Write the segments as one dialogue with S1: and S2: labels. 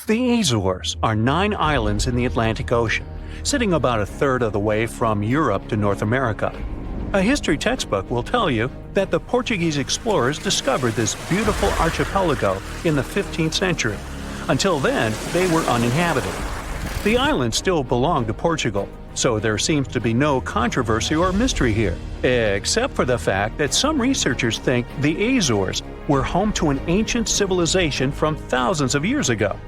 S1: The Azores are 9 islands in the Atlantic Ocean, sitting about a third of the way from Europe to North America. A history textbook will tell you that the Portuguese explorers discovered this beautiful archipelago in the 15th century. Until then, they were uninhabited. The islands still belong to Portugal, so there seems to be no controversy or mystery here, except for the fact that some researchers think the Azores were home to an ancient civilization from thousands of years ago.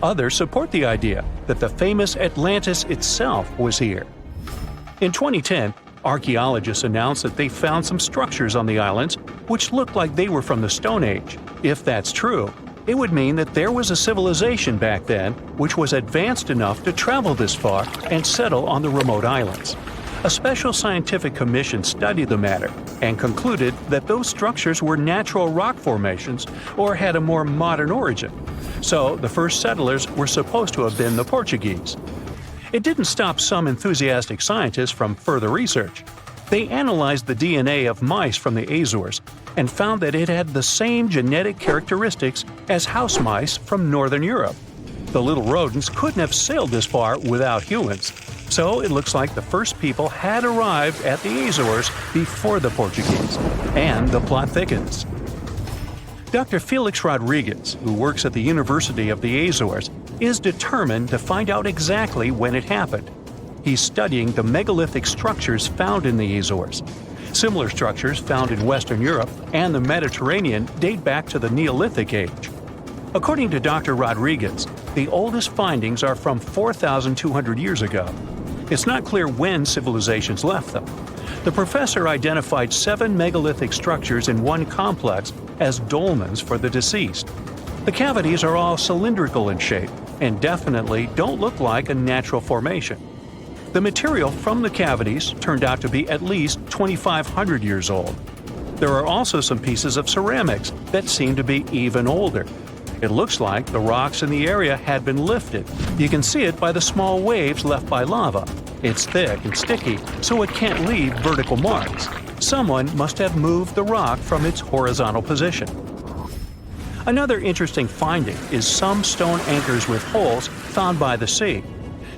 S1: Others support the idea that the famous Atlantis itself was here. In 2010, archaeologists announced that they found some structures on the islands which looked like they were from the Stone Age. If that's true, it would mean that there was a civilization back then which was advanced enough to travel this far and settle on the remote islands. A special scientific commission studied the matter and concluded that those structures were natural rock formations or had a more modern origin. So the first settlers were supposed to have been the Portuguese. It didn't stop some enthusiastic scientists from further research. They analyzed the DNA of mice from the Azores and found that it had the same genetic characteristics as house mice from Northern Europe. The little rodents couldn't have sailed this far without humans, so it looks like the first people had arrived at the Azores before the Portuguese, and the plot thickens. Dr. Felix Rodriguez, who works at the University of the Azores, is determined to find out exactly when it happened. He's studying the megalithic structures found in the Azores. Similar structures found in Western Europe and the Mediterranean date back to the Neolithic age. According to Dr. Rodriguez, the oldest findings are from 4,200 years ago. It's not clear when civilizations left them. The professor identified 7 megalithic structures in one complex as dolmens for the deceased. The cavities are all cylindrical in shape and definitely don't look like a natural formation. The material from the cavities turned out to be at least 2,500 years old. There are also some pieces of ceramics that seem to be even older. It looks like the rocks in the area had been lifted. You can see it by the small waves left by lava. It's thick and sticky, so it can't leave vertical marks. Someone must have moved the rock from its horizontal position. Another interesting finding is some stone anchors with holes found by the sea.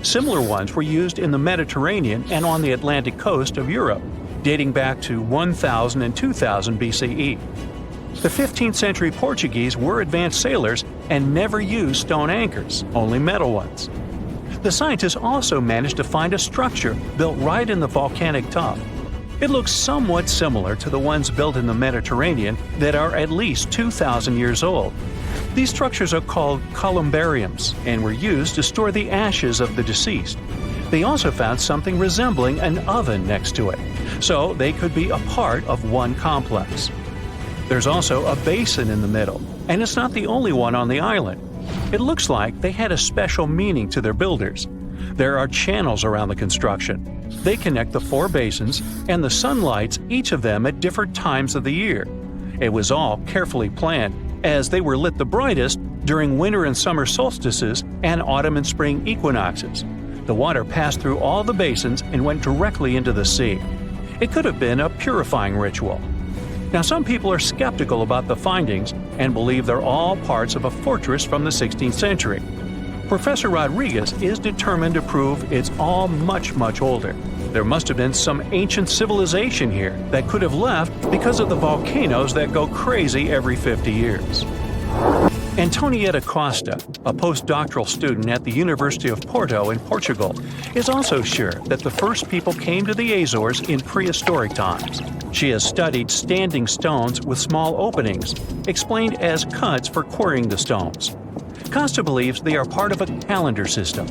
S1: Similar ones were used in the Mediterranean and on the Atlantic coast of Europe, dating back to 1000 and 2000 BCE. The 15th century Portuguese were advanced sailors and never used stone anchors, only metal ones. The scientists also managed to find a structure built right in the volcanic tuff. It looks somewhat similar to the ones built in the Mediterranean that are at least 2,000 years old. These structures are called columbariums and were used to store the ashes of the deceased. They also found something resembling an oven next to it, so they could be a part of one complex. There's also a basin in the middle, and it's not the only one on the island. It looks like they had a special meaning to their builders. There are channels around the construction. They connect the 4 basins, and the sun lights each of them at different times of the year. It was all carefully planned, as they were lit the brightest during winter and summer solstices and autumn and spring equinoxes. The water passed through all the basins and went directly into the sea. It could have been a purifying ritual. Now, some people are skeptical about the findings and believe they're all parts of a fortress from the 16th century. Professor Rodriguez is determined to prove it's all much, much older. There must have been some ancient civilization here that could have left because of the volcanoes that go crazy every 50 years. Antonieta Costa, a postdoctoral student at the University of Porto in Portugal, is also sure that the first people came to the Azores in prehistoric times. She has studied standing stones with small openings, explained as cuts for quarrying the stones. Costa believes they are part of a calendar system.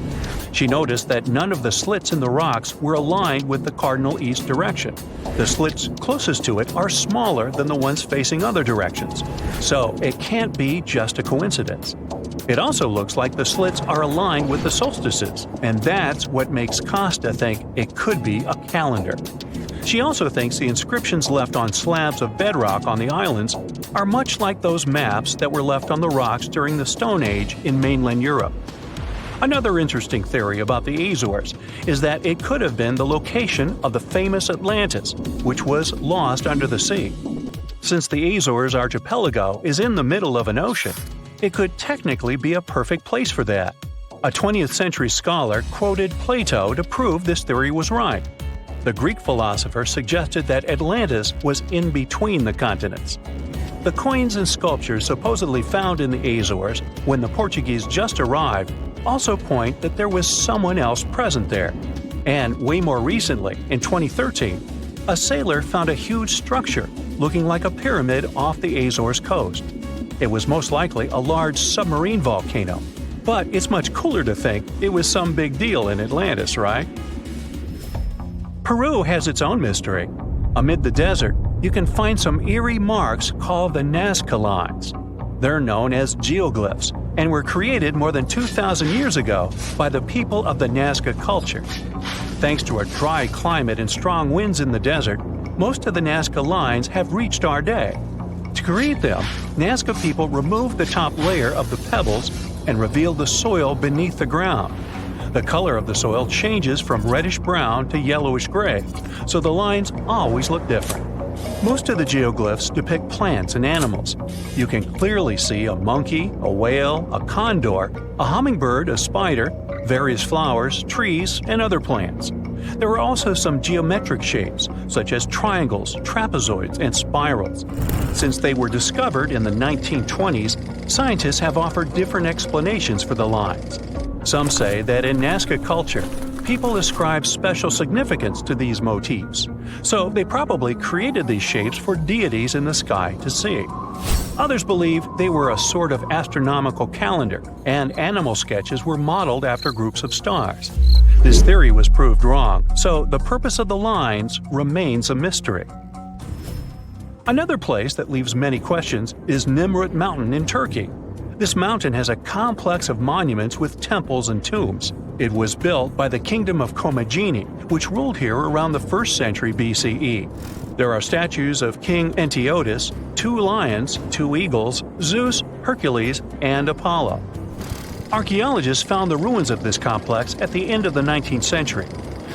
S1: She noticed that none of the slits in the rocks were aligned with the cardinal east direction. The slits closest to it are smaller than the ones facing other directions, so it can't be just a coincidence. It also looks like the slits are aligned with the solstices, and that's what makes Costa think it could be a calendar. She also thinks the inscriptions left on slabs of bedrock on the islands are much like those maps that were left on the rocks during the Stone Age in mainland Europe. Another interesting theory about the Azores is that it could have been the location of the famous Atlantis, which was lost under the sea. Since the Azores archipelago is in the middle of an ocean, it could technically be a perfect place for that. A 20th century scholar quoted Plato to prove this theory was right. The Greek philosopher suggested that Atlantis was in between the continents. The coins and sculptures supposedly found in the Azores when the Portuguese just arrived also point that there was someone else present there. And way more recently, in 2013, a sailor found a huge structure looking like a pyramid off the Azores coast. It was most likely a large submarine volcano, but it's much cooler to think it was some big deal in Atlantis, right? Peru has its own mystery. Amid the desert, you can find some eerie marks called the Nazca lines. They're known as geoglyphs and were created more than 2,000 years ago by the people of the Nazca culture. Thanks to a dry climate and strong winds in the desert, most of the Nazca lines have reached our day. To create them, Nazca people removed the top layer of the pebbles and revealed the soil beneath the ground. The color of the soil changes from reddish-brown to yellowish-gray, so the lines always look different. Most of the geoglyphs depict plants and animals. You can clearly see a monkey, a whale, a condor, a hummingbird, a spider, various flowers, trees, and other plants. There are also some geometric shapes, such as triangles, trapezoids, and spirals. Since they were discovered in the 1920s, scientists have offered different explanations for the lines. Some say that in Nazca culture, people ascribe special significance to these motifs, so they probably created these shapes for deities in the sky to see. Others believe they were a sort of astronomical calendar, and animal sketches were modeled after groups of stars. This theory was proved wrong, so the purpose of the lines remains a mystery. Another place that leaves many questions is Nemrut Mountain in Turkey. This mountain has a complex of monuments with temples and tombs. It was built by the Kingdom of Commagene, which ruled here around the 1st century BCE. There are statues of King Antiochus, 2 lions, 2 eagles, Zeus, Hercules, and Apollo. Archaeologists found the ruins of this complex at the end of the 19th century.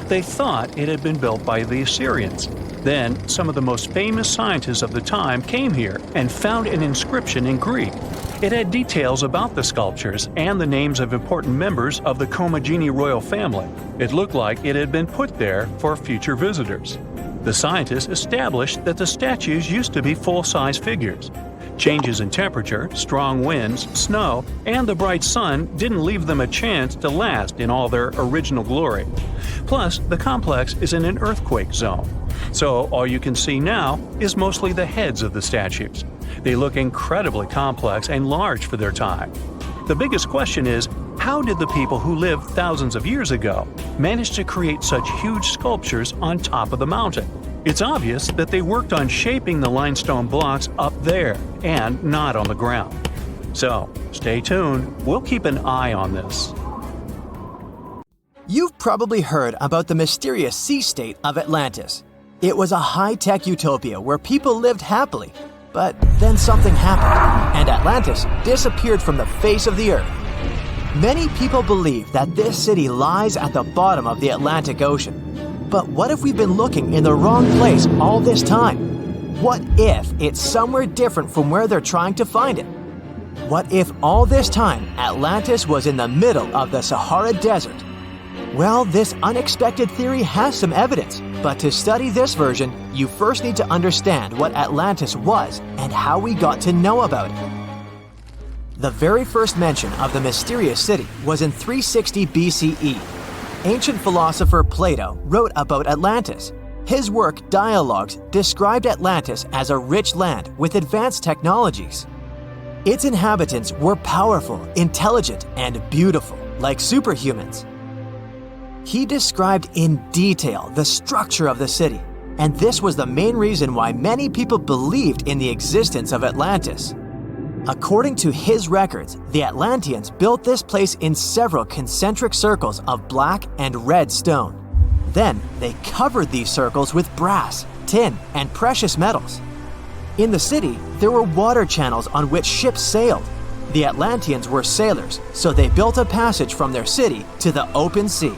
S1: They thought it had been built by the Assyrians. Then, some of the most famous scientists of the time came here and found an inscription in Greek. It had details about the sculptures and the names of important members of the Commagene royal family. It looked like it had been put there for future visitors. The scientists established that the statues used to be full-size figures. Changes in temperature, strong winds, snow, and the bright sun didn't leave them a chance to last in all their original glory. Plus, the complex is in an earthquake zone, so all you can see now is mostly the heads of the statues. They look incredibly complex and large for their time. The biggest question is, how did the people who lived thousands of years ago manage to create such huge sculptures on top of the mountain? It's obvious that they worked on shaping the limestone blocks up there and not on the ground. So, stay tuned. We'll keep an eye on this.
S2: You've probably heard about the mysterious sea state of Atlantis. It was a high-tech utopia where people lived happily. But then something happened, and Atlantis disappeared from the face of the earth. Many people believe that this city lies at the bottom of the Atlantic Ocean. But what if we've been looking in the wrong place all this time? What if it's somewhere different from where they're trying to find it? What if all this time Atlantis was in the middle of the Sahara Desert? Well, this unexpected theory has some evidence, but to study this version, you first need to understand what Atlantis was and how we got to know about it. The very first mention of the mysterious city was in 360 BCE. Ancient philosopher Plato wrote about Atlantis. His work, Dialogues, described Atlantis as a rich land with advanced technologies. Its inhabitants were powerful, intelligent, and beautiful, like superhumans. He described in detail the structure of the city, and this was the main reason why many people believed in the existence of Atlantis. According to his records, the Atlanteans built this place in several concentric circles of black and red stone. Then, they covered these circles with brass, tin, and precious metals. In the city, there were water channels on which ships sailed. The Atlanteans were sailors, so they built a passage from their city to the open sea.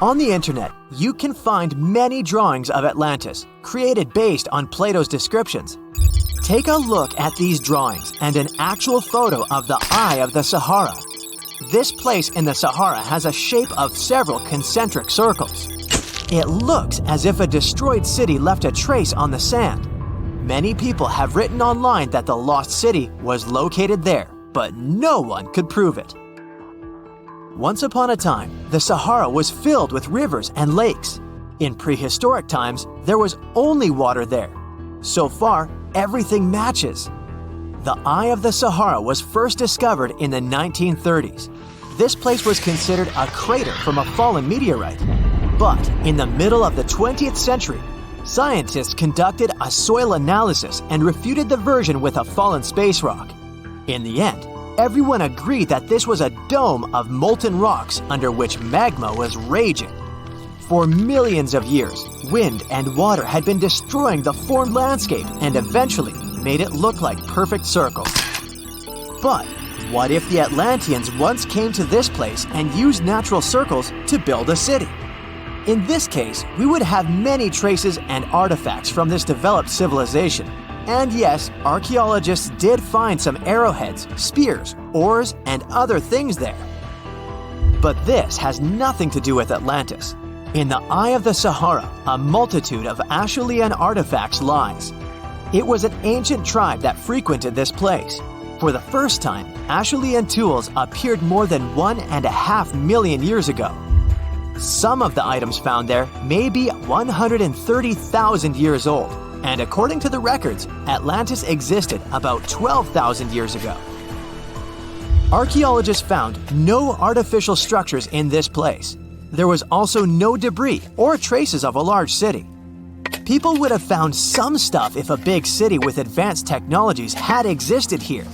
S2: On the internet, you can find many drawings of Atlantis, created based on Plato's descriptions. Take a look at these drawings and an actual photo of the Eye of the Sahara. This place in the Sahara has a shape of several concentric circles. It looks as if a destroyed city left a trace on the sand. Many people have written online that the lost city was located there, but no one could prove it. Once upon a time, the Sahara was filled with rivers and lakes. In prehistoric times, there was only water there. So far, everything matches. The Eye of the Sahara was first discovered in the 1930s. This place was considered a crater from a fallen meteorite. But in the middle of the 20th century, scientists conducted a soil analysis and refuted the version with a fallen space rock. In the end, everyone agreed that this was a dome of molten rocks under which magma was raging. For millions of years, wind and water had been destroying the formed landscape and eventually made it look like perfect circles. But what if the Atlanteans once came to this place and used natural circles to build a city? In this case, we would have many traces and artifacts from this developed civilization. And yes, archaeologists did find some arrowheads, spears, oars, and other things there. But this has nothing to do with Atlantis. In the Eye of the Sahara, a multitude of Acheulean artifacts lies. It was an ancient tribe that frequented this place. For the first time, Acheulean tools appeared more than 1.5 million years ago. Some of the items found there may be 130,000 years old, and according to the records, Atlantis existed about 12,000 years ago. Archaeologists found no artificial structures in this place. There was also no debris or traces of a large city. People would have found some stuff if a big city with advanced technologies had existed here.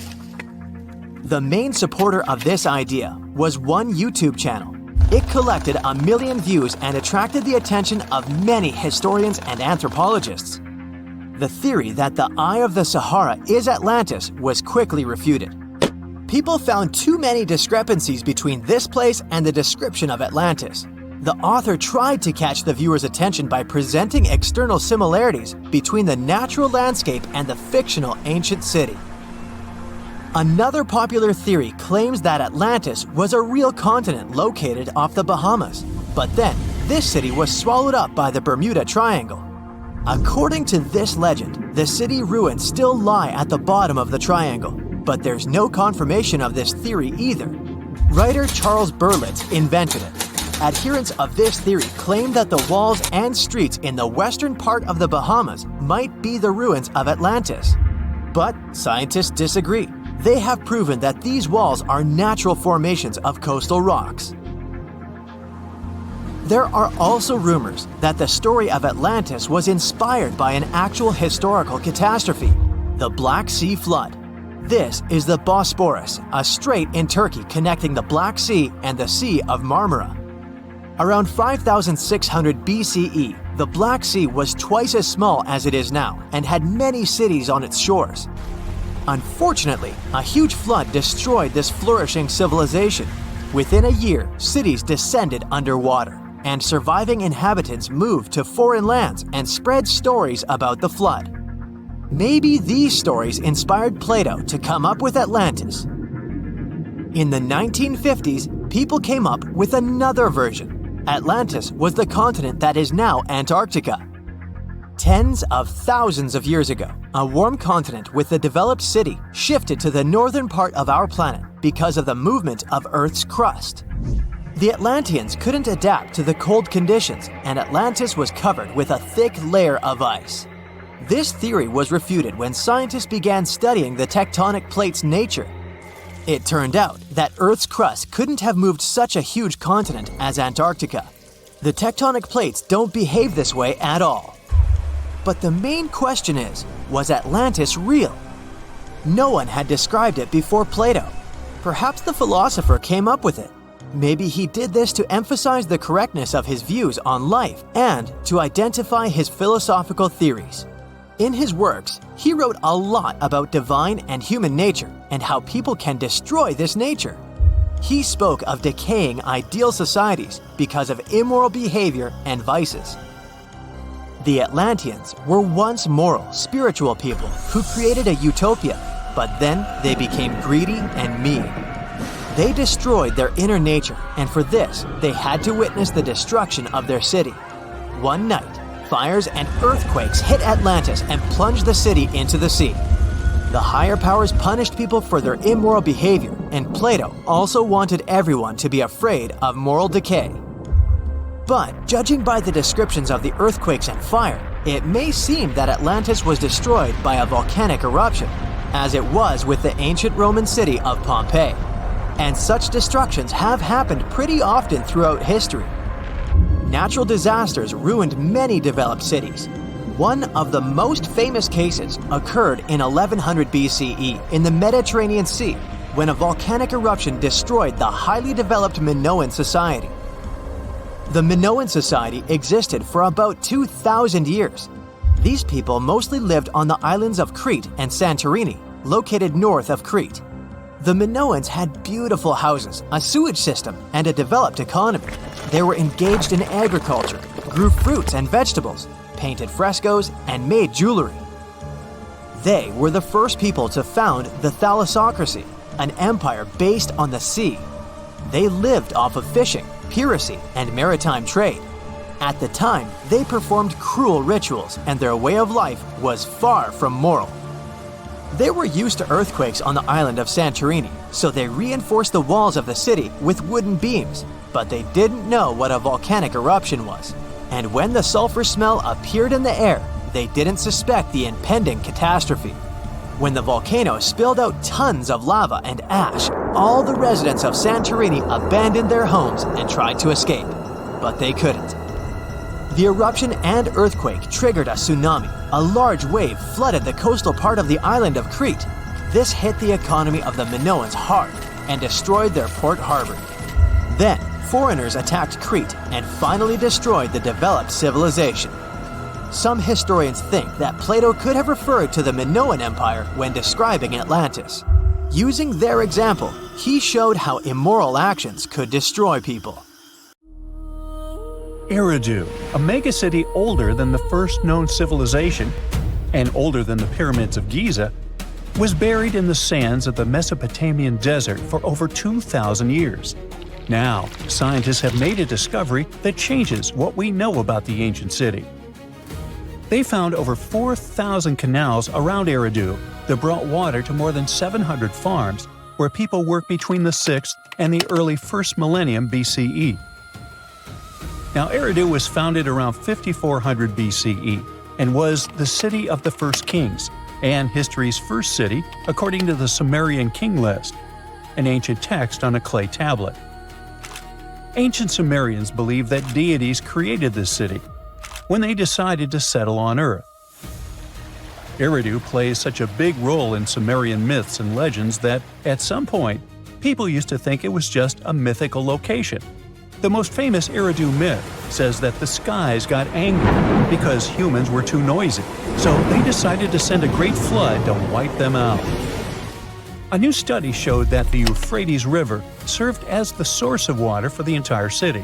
S2: The main supporter of this idea was one YouTube channel. It collected 1 million views and attracted the attention of many historians and anthropologists. The theory that the Eye of the Sahara is Atlantis was quickly refuted. People found too many discrepancies between this place and the description of Atlantis. The author tried to catch the viewer's attention by presenting external similarities between the natural landscape and the fictional ancient city. Another popular theory claims that Atlantis was a real continent located off the Bahamas, but then this city was swallowed up by the Bermuda Triangle. According to this legend, the city ruins still lie at the bottom of the triangle, but there's no confirmation of this theory either. Writer Charles Berlitz invented it. Adherents of this theory claim that the walls and streets in the western part of the Bahamas might be the ruins of Atlantis. But scientists disagree. They have proven that these walls are natural formations of coastal rocks. There are also rumors that the story of Atlantis was inspired by an actual historical catastrophe, the Black Sea Flood. This is the Bosporus, a strait in Turkey connecting the Black Sea and the Sea of Marmara. Around 5600 BCE, the Black Sea was twice as small as it is now and had many cities on its shores. Unfortunately, a huge flood destroyed this flourishing civilization. Within a year, cities descended underwater, and surviving inhabitants moved to foreign lands and spread stories about the flood. Maybe these stories inspired Plato to come up with Atlantis. In the 1950s, people came up with another version. Atlantis was the continent that is now Antarctica. Tens of thousands of years ago, a warm continent with a developed city shifted to the northern part of our planet because of the movement of Earth's crust. The Atlanteans couldn't adapt to the cold conditions, and Atlantis was covered with a thick layer of ice. This theory was refuted when scientists began studying the tectonic plate's nature. It turned out that Earth's crust couldn't have moved such a huge continent as Antarctica. The tectonic plates don't behave this way at all. But the main question is, was Atlantis real? No one had described it before Plato. Perhaps the philosopher came up with it. Maybe he did this to emphasize the correctness of his views on life and to identify his philosophical theories. In his works, he wrote a lot about divine and human nature and how people can destroy this nature. He spoke of decaying ideal societies because of immoral behavior and vices. The Atlanteans were once moral, spiritual people who created a utopia, but then they became greedy and mean. They destroyed their inner nature, and for this, they had to witness the destruction of their city. One night, fires and earthquakes hit Atlantis and plunged the city into the sea. The higher powers punished people for their immoral behavior, and Plato also wanted everyone to be afraid of moral decay. But judging by the descriptions of the earthquakes and fire, it may seem that Atlantis was destroyed by a volcanic eruption, as it was with the ancient Roman city of Pompeii. And such destructions have happened pretty often throughout history. Natural disasters ruined many developed cities. One of the most famous cases occurred in 1100 BCE in the Mediterranean Sea, when a volcanic eruption destroyed the highly developed Minoan society. The Minoan society existed for about 2,000 years. These people mostly lived on the islands of Crete and Santorini, located north of Crete. The Minoans had beautiful houses, a sewage system, and a developed economy. They were engaged in agriculture, grew fruits and vegetables, painted frescoes, and made jewelry. They were the first people to found the Thalassocracy, an empire based on the sea. They lived off of fishing, piracy, and maritime trade. At the time, they performed cruel rituals, and their way of life was far from moral. They were used to earthquakes on the island of Santorini, so they reinforced the walls of the city with wooden beams, but they didn't know what a volcanic eruption was. And when the sulfur smell appeared in the air, they didn't suspect the impending catastrophe. When the volcano spilled out tons of lava and ash, all the residents of Santorini abandoned their homes and tried to escape, but they couldn't. The eruption and earthquake triggered a tsunami. A large wave flooded the coastal part of the island of Crete. This hit the economy of the Minoans hard and destroyed their port harbor. Then, foreigners attacked Crete and finally destroyed the developed civilization. Some historians think that Plato could have referred to the Minoan Empire when describing Atlantis. Using their example, he showed how immoral actions could destroy people.
S1: Eridu, a megacity older than the first known civilization and older than the pyramids of Giza, was buried in the sands of the Mesopotamian desert for over 2,000 years. Now, scientists have made a discovery that changes what we know about the ancient city. They found over 4,000 canals around Eridu that brought water to more than 700 farms where people worked between the 6th and the early 1st millennium BCE. Now, Eridu was founded around 5400 BCE and was the city of the first kings and history's first city according to the Sumerian king list, an ancient text on a clay tablet. Ancient Sumerians believed that deities created this city when they decided to settle on Earth. Eridu plays such a big role in Sumerian myths and legends that, at some point, people used to think it was just a mythical location. The most famous Eridu myth says that the skies got angry because humans were too noisy, so they decided to send a great flood to wipe them out. A new study showed that the Euphrates River served as the source of water for the entire city.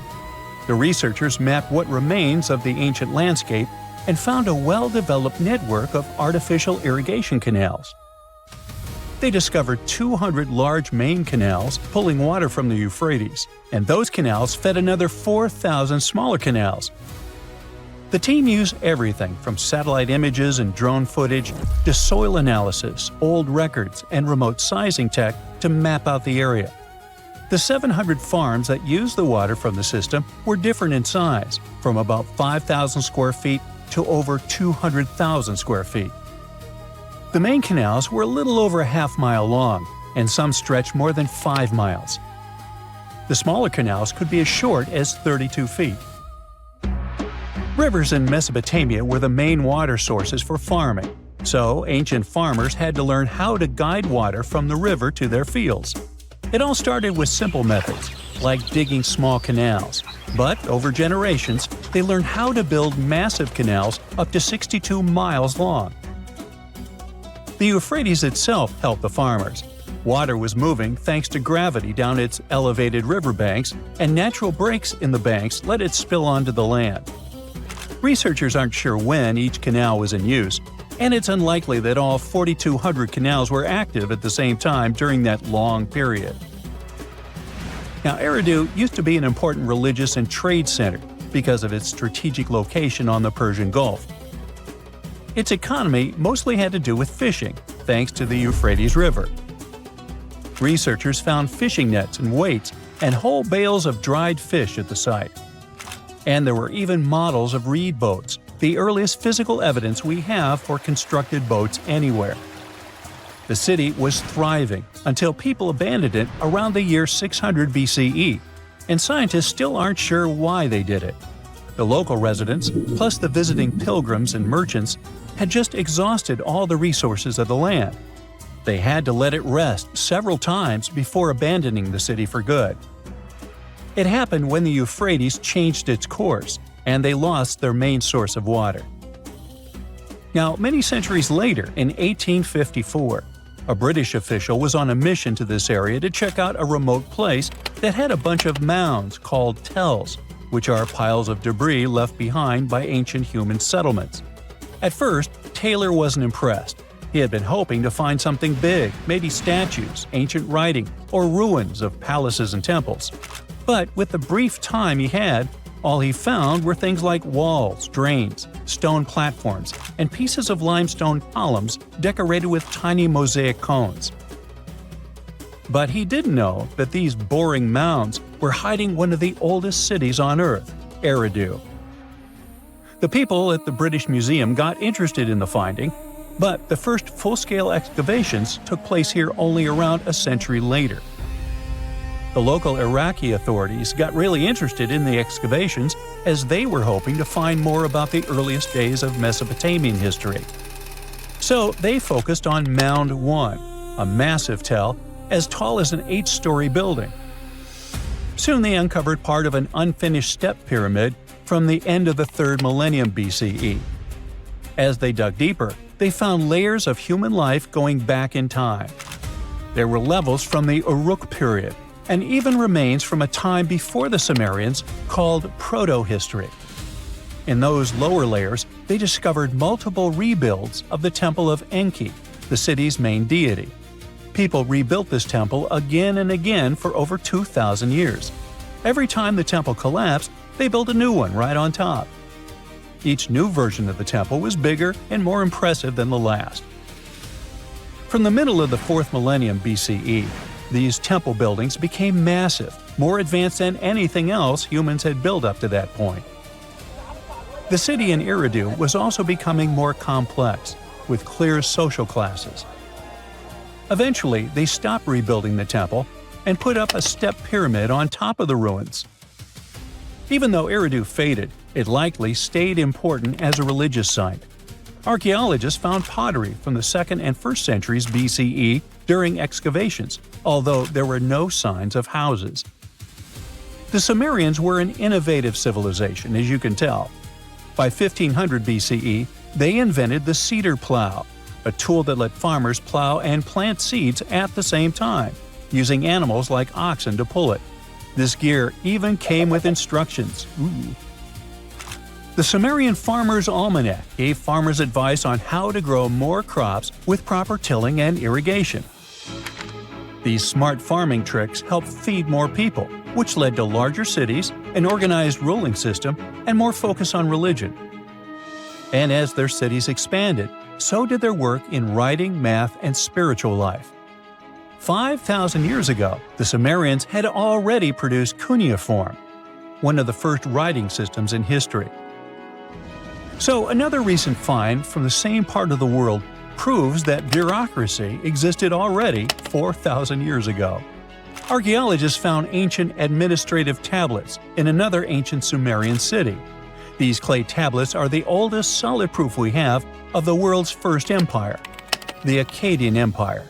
S1: The researchers mapped what remains of the ancient landscape and found a well-developed network of artificial irrigation canals. They discovered 200 large main canals pulling water from the Euphrates, and those canals fed another 4,000 smaller canals. The team used everything from satellite images and drone footage to soil analysis, old records, and remote sizing tech to map out the area. The 700 farms that used the water from the system were different in size, from about 5,000 square feet to over 200,000 square feet. The main canals were a little over a half-mile long, and some stretched more than 5 miles. The smaller canals could be as short as 32 feet. Rivers in Mesopotamia were the main water sources for farming, so ancient farmers had to learn how to guide water from the river to their fields. It all started with simple methods, like digging small canals, but over generations, they learned how to build massive canals up to 62 miles long. The Euphrates itself helped the farmers. Water was moving thanks to gravity down its elevated riverbanks, and natural breaks in the banks let it spill onto the land. Researchers aren't sure when each canal was in use, and it's unlikely that all 4,200 canals were active at the same time during that long period. Now, Eridu used to be an important religious and trade center because of its strategic location on the Persian Gulf. Its economy mostly had to do with fishing, thanks to the Euphrates River. Researchers found fishing nets and weights and whole bales of dried fish at the site. And there were even models of reed boats, the earliest physical evidence we have for constructed boats anywhere. The city was thriving until people abandoned it around the year 600 BCE, and scientists still aren't sure why they did it. The local residents, plus the visiting pilgrims and merchants, had just exhausted all the resources of the land. They had to let it rest several times before abandoning the city for good. It happened when the Euphrates changed its course, and they lost their main source of water. Now, many centuries later, in 1854, a British official was on a mission to this area to check out a remote place that had a bunch of mounds called tells, which are piles of debris left behind by ancient human settlements. At first, Taylor wasn't impressed. He had been hoping to find something big, maybe statues, ancient writing, or ruins of palaces and temples. But with the brief time he had, all he found were things like walls, drains, stone platforms, and pieces of limestone columns decorated with tiny mosaic cones. But he didn't know that these boring mounds were hiding one of the oldest cities on Earth, Eridu. The people at the British Museum got interested in the finding, but the first full-scale excavations took place here only around a century later. The local Iraqi authorities got really interested in the excavations as they were hoping to find more about the earliest days of Mesopotamian history. So they focused on Mound 1, a massive tell as tall as an 8-story building. Soon they uncovered part of an unfinished step pyramid from the end of the 3rd millennium BCE. As they dug deeper, they found layers of human life going back in time. There were levels from the Uruk period, and even remains from a time before the Sumerians called Proto-history. In those lower layers, they discovered multiple rebuilds of the Temple of Enki, the city's main deity. People rebuilt this temple again and again for over 2,000 years. Every time the temple collapsed, they built a new one right on top. Each new version of the temple was bigger and more impressive than the last. From the middle of the 4th millennium BCE, these temple buildings became massive, more advanced than anything else humans had built up to that point. The city in Eridu was also becoming more complex, with clear social classes. Eventually, they stopped rebuilding the temple and put up a step pyramid on top of the ruins. Even though Eridu faded, it likely stayed important as a religious site. Archaeologists found pottery from the 2nd and 1st centuries BCE during excavations, although there were no signs of houses. The Sumerians were an innovative civilization, as you can tell. By 1500 BCE, they invented the cedar plow, a tool that let farmers plow and plant seeds at the same time, using animals like oxen to pull it. This gear even came with instructions. The Sumerian Farmer's Almanac gave farmers advice on how to grow more crops with proper tilling and irrigation. These smart farming tricks helped feed more people, which led to larger cities, an organized ruling system, and more focus on religion. And as their cities expanded, so did their work in writing, math, and spiritual life. 5,000 years ago, the Sumerians had already produced cuneiform, one of the first writing systems in history. So another recent find from the same part of the world proves that bureaucracy existed already 4,000 years ago. Archaeologists found ancient administrative tablets in another ancient Sumerian city. These clay tablets are the oldest solid proof we have of the world's first empire, the Akkadian Empire.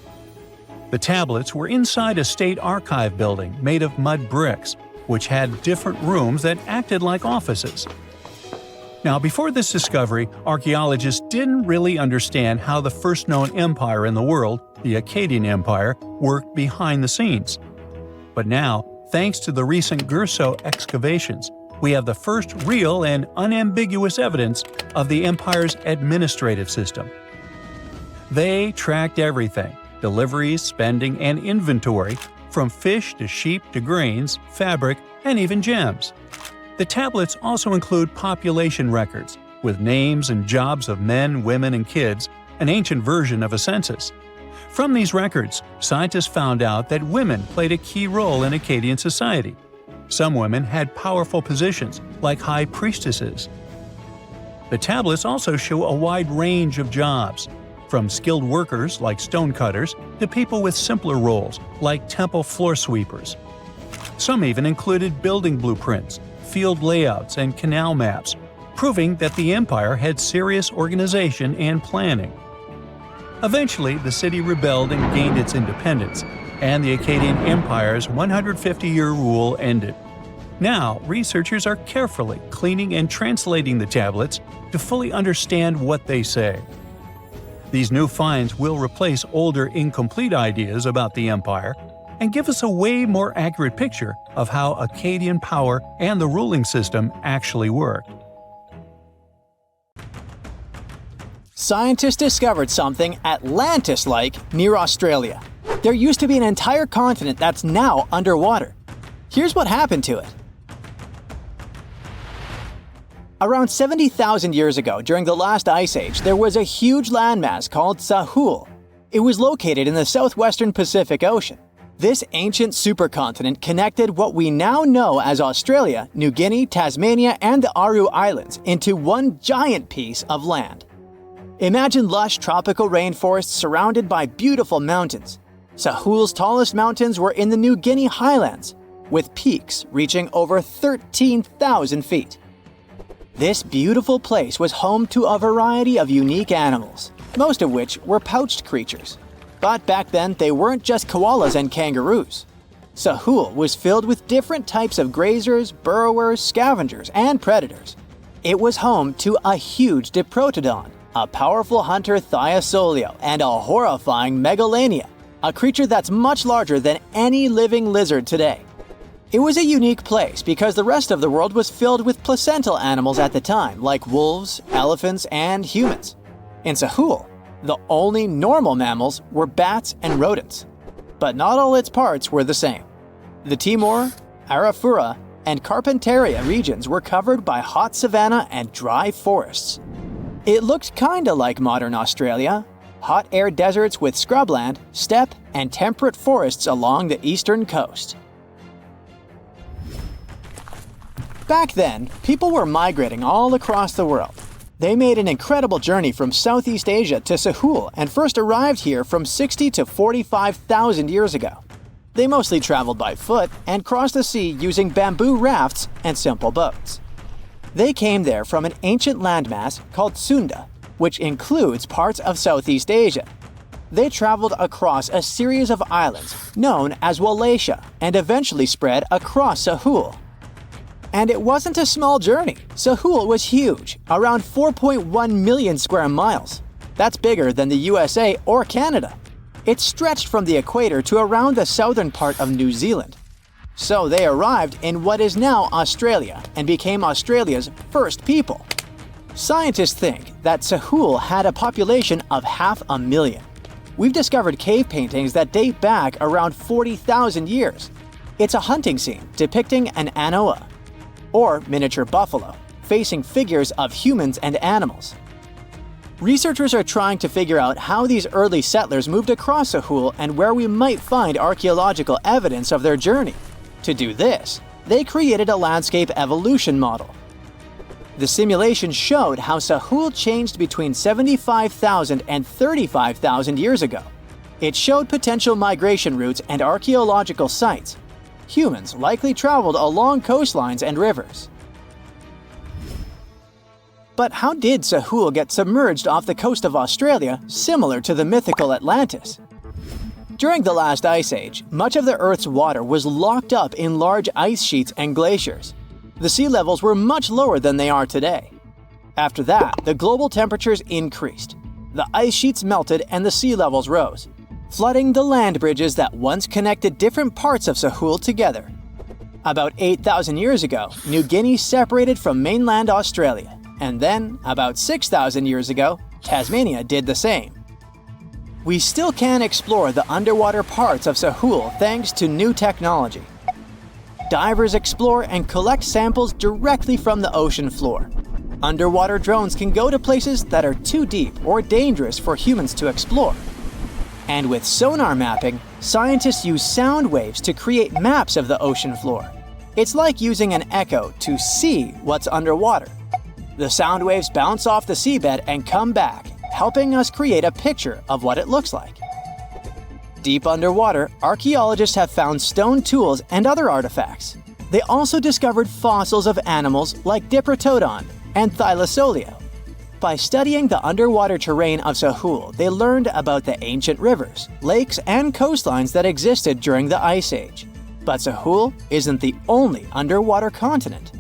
S1: The tablets were inside a state archive building made of mud bricks, which had different rooms that acted like offices. Now, before this discovery, archaeologists didn't really understand how the first known empire in the world, the Akkadian Empire, worked behind the scenes. But now, thanks to the recent Gerso excavations, we have the first real and unambiguous evidence of the empire's administrative system. They tracked everything – deliveries, spending, and inventory, from fish to sheep to grains, fabric, and even gems. The tablets also include population records, with names and jobs of men, women, and kids, an ancient version of a census. From these records, scientists found out that women played a key role in Akkadian society. Some women had powerful positions, like high priestesses. The tablets also show a wide range of jobs, from skilled workers like stonecutters to people with simpler roles like temple floor sweepers. Some even included building blueprints, field layouts, and canal maps, proving that the empire had serious organization and planning. Eventually, the city rebelled and gained its independence, and the Akkadian Empire's 150-year rule ended. Now, researchers are carefully cleaning and translating the tablets to fully understand what they say. These new finds will replace older, incomplete ideas about the empire and give us a way more accurate picture of how Akkadian power and the ruling system actually worked.
S2: Scientists discovered something Atlantis-like near Australia. There used to be an entire continent that's now underwater. Here's what happened to it. Around 70,000 years ago, during the last ice age, there was a huge landmass called Sahul. It was located in the southwestern Pacific Ocean. This ancient supercontinent connected what we now know as Australia, New Guinea, Tasmania, and the Aru Islands into one giant piece of land. Imagine lush tropical rainforests surrounded by beautiful mountains. Sahul's tallest mountains were in the New Guinea highlands, with peaks reaching over 13,000 feet. This beautiful place was home to a variety of unique animals, most of which were pouched creatures. But back then, they weren't just koalas and kangaroos. Sahul was filled with different types of grazers, burrowers, scavengers, and predators. It was home to a huge diprotodon, a powerful hunter Thiosolio, and a horrifying Megalania, a creature that's much larger than any living lizard today. It was a unique place because the rest of the world was filled with placental animals at the time, like wolves, elephants, and humans. In Sahul, the only normal mammals were bats and rodents. But not all its parts were the same. The Timor, Arafura, and Carpentaria regions were covered by hot savanna and dry forests. It looked kinda like modern Australia, hot air deserts with scrubland, steppe, and temperate forests along the eastern coast. Back then, people were migrating all across the world. They made an incredible journey from Southeast Asia to Sahul and first arrived here from 60 to 45,000 years ago. They mostly traveled by foot and crossed the sea using bamboo rafts and simple boats. They came there from an ancient landmass called Sunda, which includes parts of Southeast Asia. They traveled across a series of islands known as Wallachia and eventually spread across Sahul. And it wasn't a small journey. Sahul was huge, around 4.1 million square miles. That's bigger than the USA or Canada. It stretched from the equator to around the southern part of New Zealand. So they arrived in what is now Australia and became Australia's first people. Scientists think that Sahul had a population of 500,000. We've discovered cave paintings that date back around 40,000 years. It's a hunting scene depicting an anoa, or miniature buffalo, facing figures of humans and animals. Researchers are trying to figure out how these early settlers moved across Sahul and where we might find archaeological evidence of their journey. To do this, they created a landscape evolution model. The simulation showed how Sahul changed between 75,000 and 35,000 years ago. It showed potential migration routes and archaeological sites. Humans likely traveled along coastlines and rivers. But how did Sahul get submerged off the coast of Australia, similar to the mythical Atlantis? During the last ice age, much of the Earth's water was locked up in large ice sheets and glaciers. The sea levels were much lower than they are today. After that, the global temperatures increased. The ice sheets melted and the sea levels rose, flooding the land bridges that once connected different parts of Sahul together. About 8,000 years ago, New Guinea separated from mainland Australia, and then, about 6,000 years ago, Tasmania did the same. We still can explore the underwater parts of Sahul thanks to new technology. Divers explore and collect samples directly from the ocean floor. Underwater drones can go to places that are too deep or dangerous for humans to explore. And with sonar mapping, scientists use sound waves to create maps of the ocean floor. It's like using an echo to see what's underwater. The sound waves bounce off the seabed and come back, helping us create a picture of what it looks like. Deep underwater, archaeologists have found stone tools and other artifacts. They also discovered fossils of animals like Diprotodon and Thylacoleo. By studying the underwater terrain of Sahul, they learned about the ancient rivers, lakes, and coastlines that existed during the Ice Age. But Sahul isn't the only underwater continent.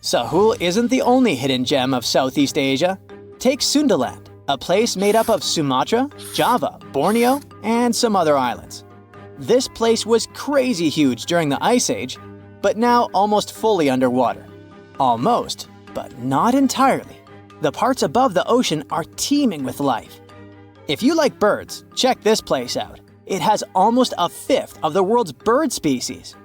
S2: Sahul isn't the only hidden gem of Southeast Asia. Take Sundaland, a place made up of Sumatra, Java, Borneo, and some other islands. This place was crazy huge during the Ice Age, but now almost fully underwater. Almost, but not entirely. The parts above the ocean are teeming with life. If you like birds, check this place out. It has almost a fifth of the world's bird species.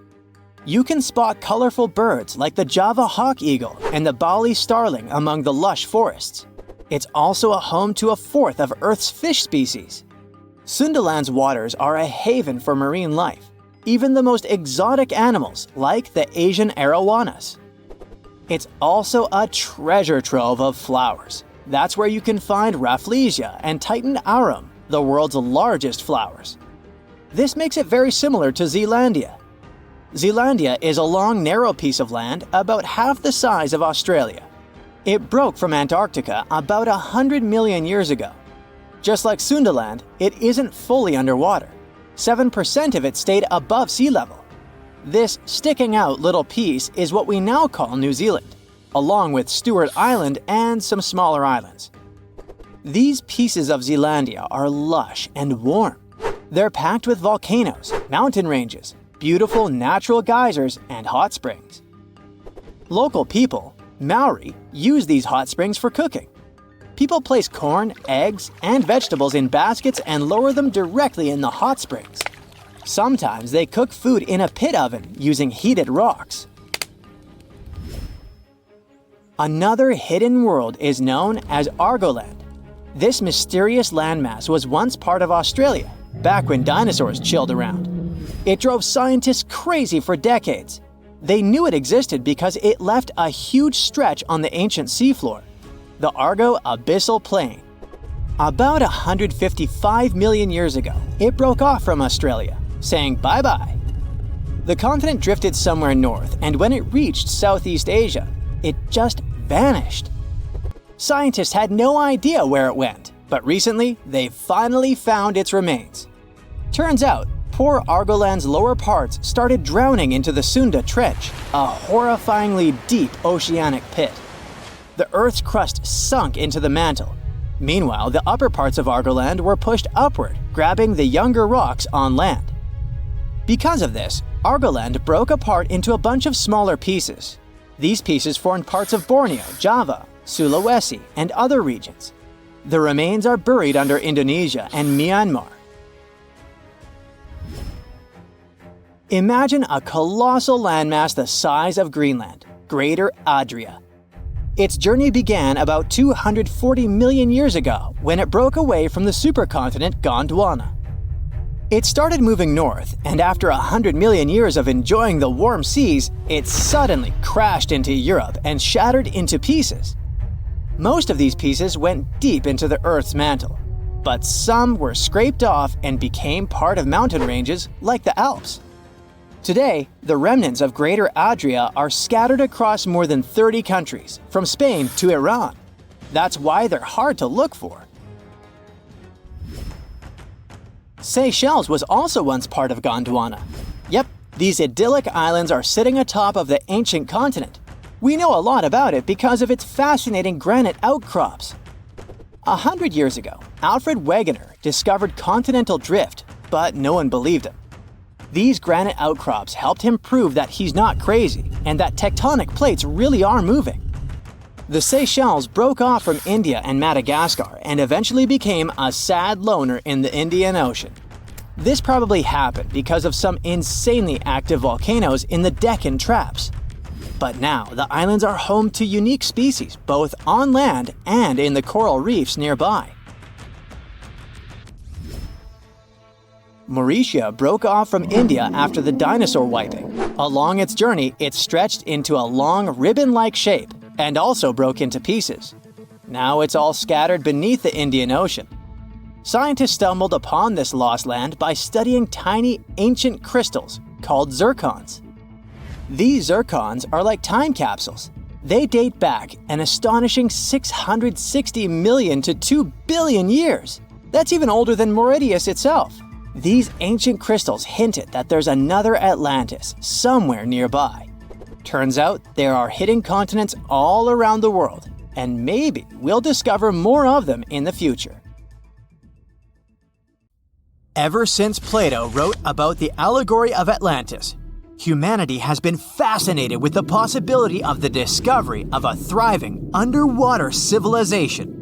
S2: You can spot colorful birds like the Java hawk eagle and the Bali starling among the lush forests. It's also a home to a fourth of Earth's fish species. Sundaland's waters are a haven for marine life, even the most exotic animals like the Asian arowanas. It's also a treasure trove of flowers. That's where you can find Rafflesia and Titan arum, the world's largest flowers. This makes it very similar to Zealandia. Zealandia is a long, narrow piece of land about half the size of Australia. It broke from Antarctica about 100 million years ago. Just like Sundaland, it isn't fully underwater. 7% of it stayed above sea level. This sticking out little piece is what we now call New Zealand, along with Stewart Island and some smaller islands. These pieces of Zealandia are lush and warm. They're packed with volcanoes, mountain ranges, beautiful natural geysers, and hot springs. Local people, Maori, use these hot springs for cooking. People place corn, eggs, and vegetables in baskets and lower them directly in the hot springs. Sometimes they cook food in a pit oven using heated rocks. Another hidden world is known as Argoland. This mysterious landmass was once part of Australia, back when dinosaurs chilled around. It drove scientists crazy for decades. They knew it existed because it left a huge stretch on the ancient seafloor, the Argo Abyssal Plain. About 155 million years ago, it broke off from Australia, saying bye-bye. The continent drifted somewhere north, and when it reached Southeast Asia, it just vanished. Scientists had no idea where it went, but recently they finally found its remains. Turns out, poor Argoland's lower parts started drowning into the Sunda Trench, a horrifyingly deep oceanic pit. The Earth's crust sunk into the mantle. Meanwhile, the upper parts of Argoland were pushed upward, grabbing the younger rocks on land. Because of this, Argoland broke apart into a bunch of smaller pieces. These pieces formed parts of Borneo, Java, Sulawesi, and other regions. The remains are buried under Indonesia and Myanmar. Imagine a colossal landmass the size of Greenland, Greater Adria. Its journey began about 240 million years ago when it broke away from the supercontinent Gondwana. It started moving north, and after 100 million years of enjoying the warm seas, it suddenly crashed into Europe and shattered into pieces. Most of these pieces went deep into the Earth's mantle, but some were scraped off and became part of mountain ranges like the Alps. Today, the remnants of Greater Adria are scattered across more than 30 countries, from Spain to Iran. That's why they're hard to look for. Seychelles was also once part of Gondwana. Yep, these idyllic islands are sitting atop of the ancient continent. We know a lot about it because of its fascinating granite outcrops. 100 years ago, Alfred Wegener discovered continental drift, but no one believed him. These granite outcrops helped him prove that he's not crazy and that tectonic plates really are moving. The Seychelles broke off from India and Madagascar and eventually became a sad loner in the Indian Ocean. This probably happened because of some insanely active volcanoes in the Deccan Traps. But now the islands are home to unique species both on land and in the coral reefs nearby. Mauritius broke off from India after the dinosaur wiping. Along its journey, it stretched into a long ribbon-like shape and also broke into pieces. Now it's all scattered beneath the Indian Ocean. Scientists stumbled upon this lost land by studying tiny ancient crystals called zircons. These zircons are like time capsules. They date back an astonishing 660 million to 2 billion years. That's even older than Mauritius itself. These ancient crystals hinted that there's another Atlantis somewhere nearby. Turns out there are hidden continents all around the world, and maybe we'll discover more of them in the future. Ever since Plato wrote about the allegory of Atlantis, humanity has been fascinated with the possibility of the discovery of a thriving underwater civilization.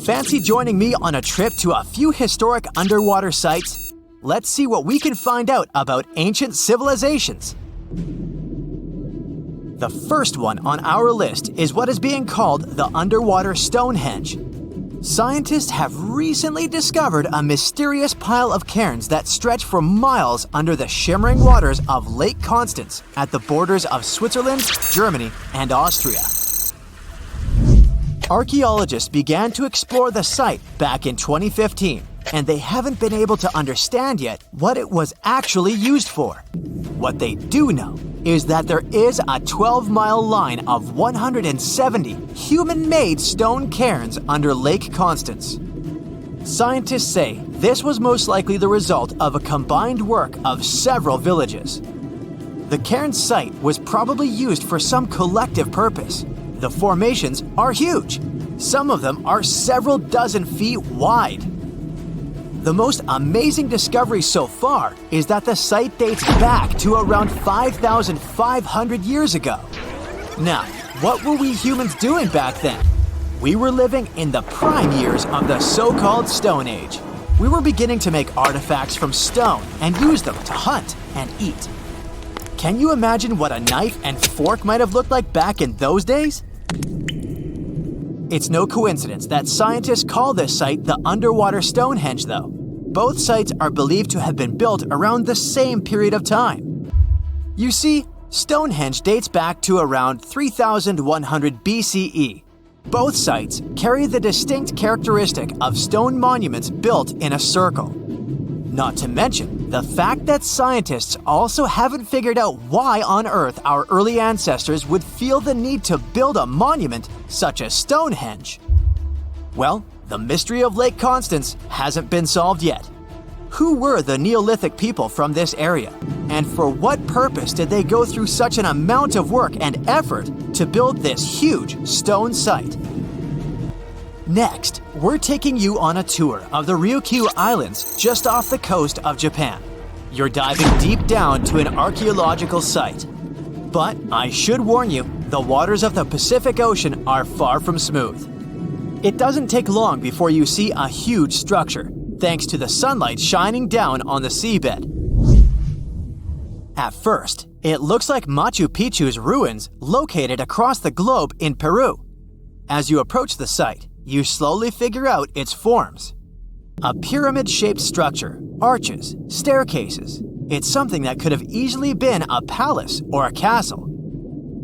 S2: Fancy joining me on a trip to a few historic underwater sites? Let's see what we can find out about ancient civilizations. The first one on our list is what is being called the underwater Stonehenge. Scientists have recently discovered a mysterious pile of cairns that stretch for miles under the shimmering waters of Lake Constance at the borders of Switzerland, Germany, and Austria. Archaeologists began to explore the site back in 2015, and they haven't been able to understand yet what it was actually used for. What they do know is that there is a 12-mile line of 170 human-made stone cairns under Lake Constance. Scientists say this was most likely the result of a combined work of several villages. The cairn site was probably used for some collective purpose. The formations are huge. Some of them are several dozen feet wide. The most amazing discovery so far is that the site dates back to around 5,500 years ago. Now, what were we humans doing back then? We were living in the prime years of the so-called Stone Age. We were beginning to make artifacts from stone and use them to hunt and eat. Can you imagine what a knife and fork might have looked like back in those days? It's no coincidence that scientists call this site the underwater Stonehenge, though. Both sites are believed to have been built around the same period of time. You see, Stonehenge dates back to around 3100 BCE. Both sites carry the distinct characteristic of stone monuments built in a circle. Not to mention the fact that scientists also haven't figured out why on earth our early ancestors would feel the need to build a monument such as Stonehenge. Well, the mystery of Lake Constance hasn't been solved yet. Who were the Neolithic people from this area? And for what purpose did they go through such an amount of work and effort to build this huge stone site? Next, we're taking you on a tour of the Ryukyu Islands just off the coast of Japan. You're diving deep down to an archaeological site. But I should warn you, the waters of the Pacific Ocean are far from smooth. It doesn't take long before you see a huge structure, thanks to the sunlight shining down on the seabed. At first, it looks like Machu Picchu's ruins located across the globe in Peru. As you approach the site, you slowly figure out its forms. A pyramid-shaped structure, arches, staircases. It's something that could have easily been a palace or a castle.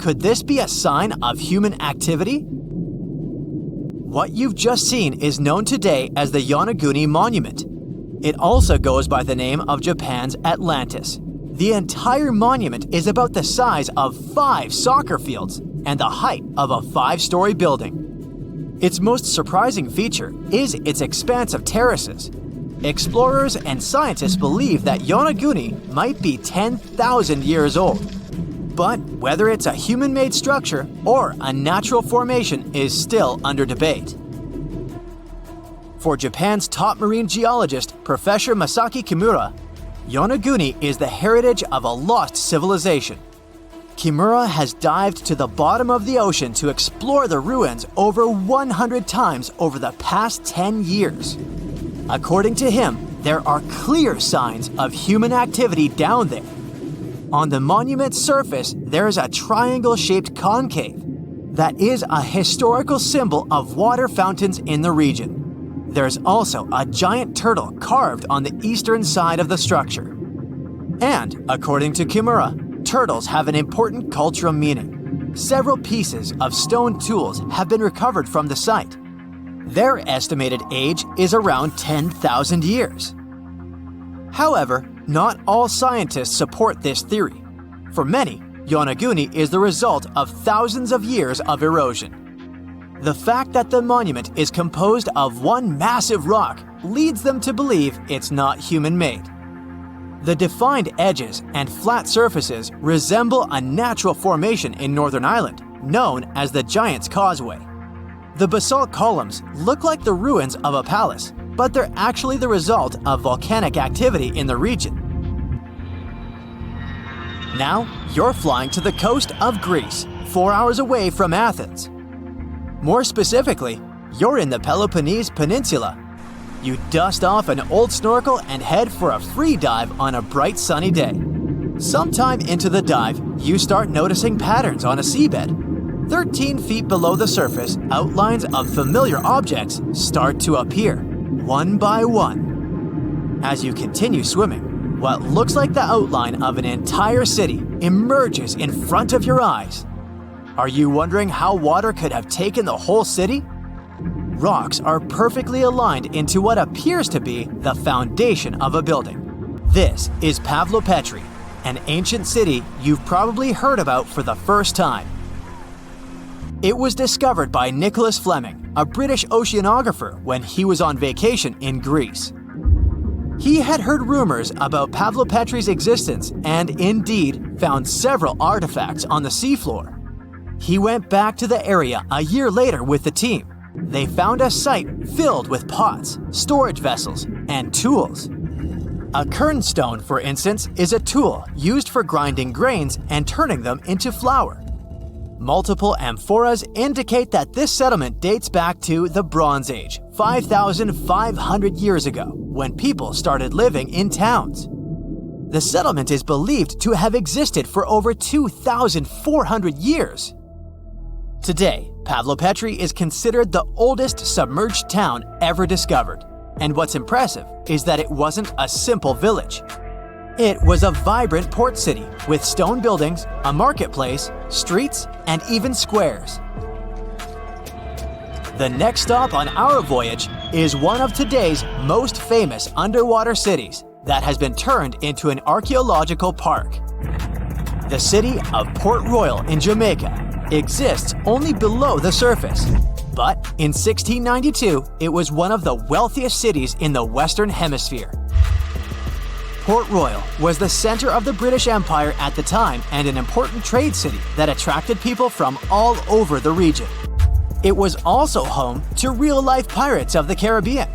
S2: Could this be a sign of human activity? What you've just seen is known today as the Yonaguni Monument. It also goes by the name of Japan's Atlantis. The entire monument is about the size of 5 soccer fields and the height of a 5-story building. Its most surprising feature is its expanse of terraces. Explorers and scientists believe that Yonaguni might be 10,000 years old. But whether it's a human-made structure or a natural formation is still under debate. For Japan's top marine geologist, Professor Masaki Kimura, Yonaguni is the heritage of a lost civilization. Kimura has dived to the bottom of the ocean to explore the ruins over 100 times over the past 10 years. According to him, there are clear signs of human activity down there. On the monument's surface, there is a triangle-shaped concave that is a historical symbol of water fountains in the region. There's also a giant turtle carved on the eastern side of the structure. And, according to Kimura, turtles have an important cultural meaning. Several pieces of stone tools have been recovered from the site. Their estimated age is around 10,000 years. However, not all scientists support this theory. For many, Yonaguni is the result of thousands of years of erosion. The fact that the monument is composed of one massive rock leads them to believe it's not human-made. The defined edges and flat surfaces resemble a natural formation in Northern Ireland, known as the Giant's Causeway. The basalt columns look like the ruins of a palace, but they're actually the result of volcanic activity in the region. Now, you're flying to the coast of Greece, 4 hours away from Athens. More specifically, you're in the Peloponnese Peninsula. You dust off an old snorkel and head for a free dive on a bright sunny day. Sometime into the dive, you start noticing patterns on a seabed. 13 feet below the surface, outlines of familiar objects start to appear, one by one. As you continue swimming, what looks like the outline of an entire city emerges in front of your eyes. Are you wondering how water could have taken the whole city? Rocks are perfectly aligned into what appears to be the foundation of a building. This is Pavlopetri, an ancient city you've probably heard about for the first time. It was discovered by Nicholas Fleming, a British oceanographer, when he was on vacation in Greece. He had heard rumors about Pavlopetri's existence and indeed found several artifacts on the seafloor. He went back to the area a year later with the team. They found a site filled with pots, storage vessels, and tools. A kernstone, for instance, is a tool used for grinding grains and turning them into flour. Multiple amphoras indicate that this settlement dates back to the Bronze Age, 5,500 years ago, when people started living in towns. The settlement is believed to have existed for over 2,400 years. Today, Pavlopetri is considered the oldest submerged town ever discovered, and what's impressive is that it wasn't a simple village. It was a vibrant port city with stone buildings, a marketplace, streets, and even squares. The next stop on our voyage is one of today's most famous underwater cities that has been turned into an archaeological park. The city of Port Royal in Jamaica exists only below the surface, but in 1692 it was one of the wealthiest cities in the Western Hemisphere. Port Royal was the center of the British Empire at the time and an important trade city that attracted people from all over the region. It was also home to real-life pirates of the Caribbean.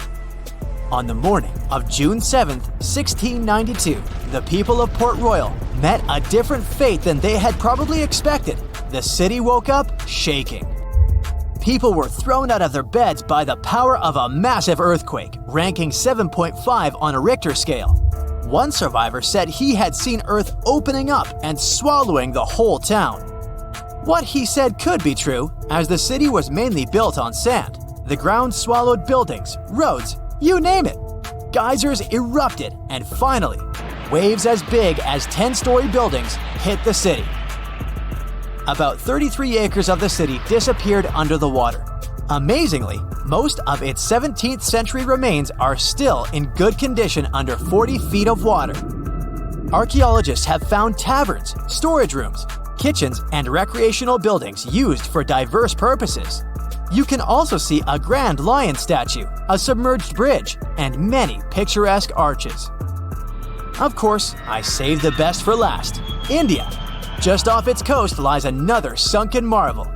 S2: On the morning of June 7, 1692, the people of Port Royal met a different fate than they had probably expected. The city woke up shaking. People were thrown out of their beds by the power of a massive earthquake, ranking 7.5 on a Richter scale. One survivor said he had seen Earth opening up and swallowing the whole town. What he said could be true, as the city was mainly built on sand. The ground swallowed buildings, roads, you name it. Geysers erupted, and finally, waves as big as 10-story buildings hit the city. About 33 acres of the city disappeared under the water. Amazingly, most of its 17th century remains are still in good condition under 40 feet of water. Archaeologists have found taverns, storage rooms, kitchens, and recreational buildings used for diverse purposes. You can also see a grand lion statue, a submerged bridge, and many picturesque arches. Of course, I saved the best for last: India. Just off its coast lies another sunken marvel.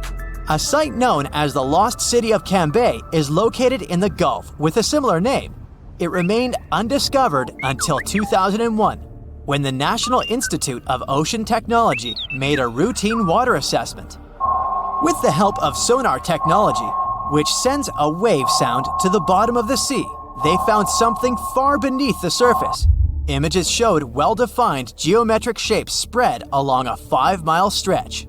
S2: A site known as the Lost City of Cambay is located in the Gulf with a similar name. It remained undiscovered until 2001, when the National Institute of Ocean Technology made a routine water assessment. With the help of sonar technology, which sends a wave sound to the bottom of the sea, they found something far beneath the surface. Images showed well-defined geometric shapes spread along a 5-mile stretch.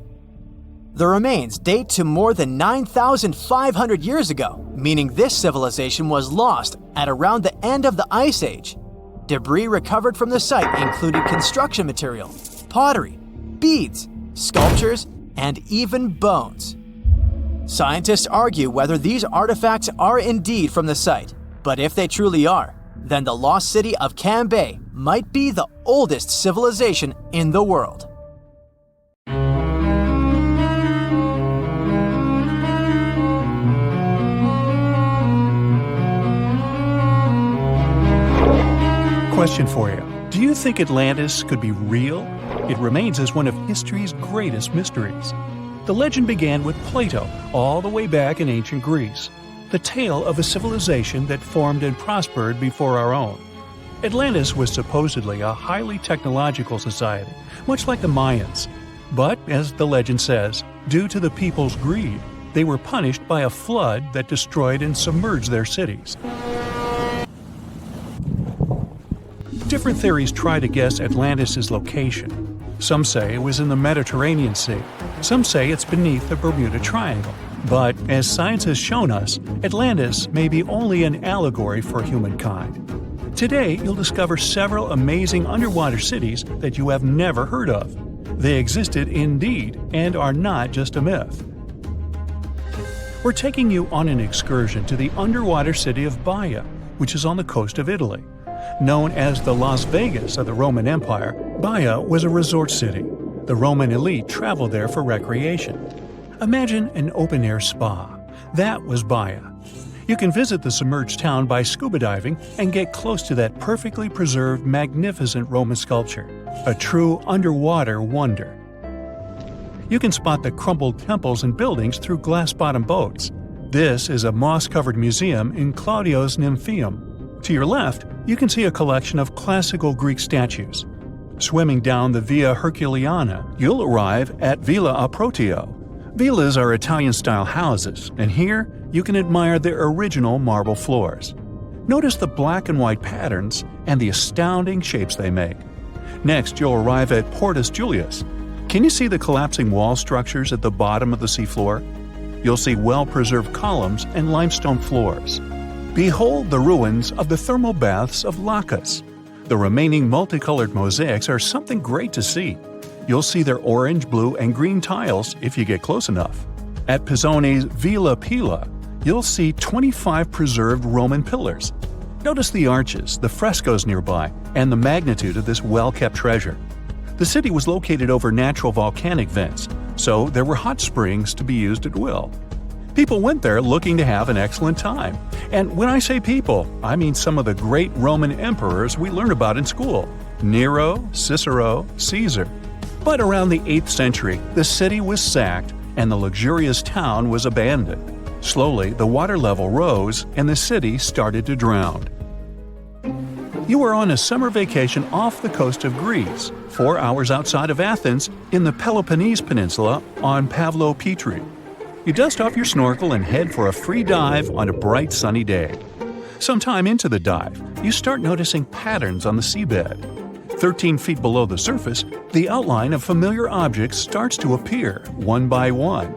S2: The remains date to more than 9,500 years ago, meaning this civilization was lost at around the end of the Ice Age. Debris recovered from the site included construction material, pottery, beads, sculptures, and even bones. Scientists argue whether these artifacts are indeed from the site, but if they truly are, then the lost city of Cambay might be the oldest civilization in the world.
S1: Question for you. Do you think Atlantis could be real? It remains as one of history's greatest mysteries. The legend began with Plato, all the way back in ancient Greece. The tale of a civilization that formed and prospered before our own. Atlantis was supposedly a highly technological society, much like the Mayans. But, as the legend says, due to the people's greed, they were punished by a flood that destroyed and submerged their cities. Different theories try to guess Atlantis' location. Some say it was in the Mediterranean Sea. Some say it's beneath the Bermuda Triangle. But, as science has shown us, Atlantis may be only an allegory for humankind. Today, you'll discover several amazing underwater cities that you have never heard of. They existed indeed and are not just a myth. We're taking you on an excursion to the underwater city of Baia, which is on the coast of Italy. Known as the Las Vegas of the Roman Empire, Baia was a resort city. The Roman elite traveled there for recreation. Imagine an open-air spa. That was Baia. You can visit the submerged town by scuba diving and get close to that perfectly preserved, magnificent Roman sculpture, a true underwater wonder. You can spot the crumbled temples and buildings through glass-bottom boats. This is a moss-covered museum in Claudio's Nymphaeum. To your left, you can see a collection of classical Greek statues. Swimming down the Via Herculeana, you'll arrive at Villa Aprotio. Villas are Italian-style houses, and here you can admire their original marble floors. Notice the black and white patterns and the astounding shapes they make. Next, you'll arrive at Portus Julius. Can you see the collapsing wall structures at the bottom of the seafloor? You'll see well-preserved columns and limestone floors. Behold the ruins of the thermal baths of Lacus. The remaining multicolored mosaics are something great to see. You'll see their orange, blue, and green tiles if you get close enough. At Pisoni's Villa Pila, you'll see 25 preserved Roman pillars. Notice the arches, the frescoes nearby, and the magnitude of this well-kept treasure. The city was located over natural volcanic vents, so there were hot springs to be used at will. People went there looking to have an excellent time. And when I say people, I mean some of the great Roman emperors we learn about in school: Nero, Cicero, Caesar. But around the 8th century, the city was sacked and the luxurious town was abandoned. Slowly, the water level rose and the city started to drown. You are on a summer vacation off the coast of Greece, 4 hours outside of Athens, in the Peloponnese Peninsula on Pavlopetri. You dust off your snorkel and head for a free dive on a bright sunny day. Sometime into the dive, you start noticing patterns on the seabed. 13 feet below the surface, the outline of familiar objects starts to appear, one by one.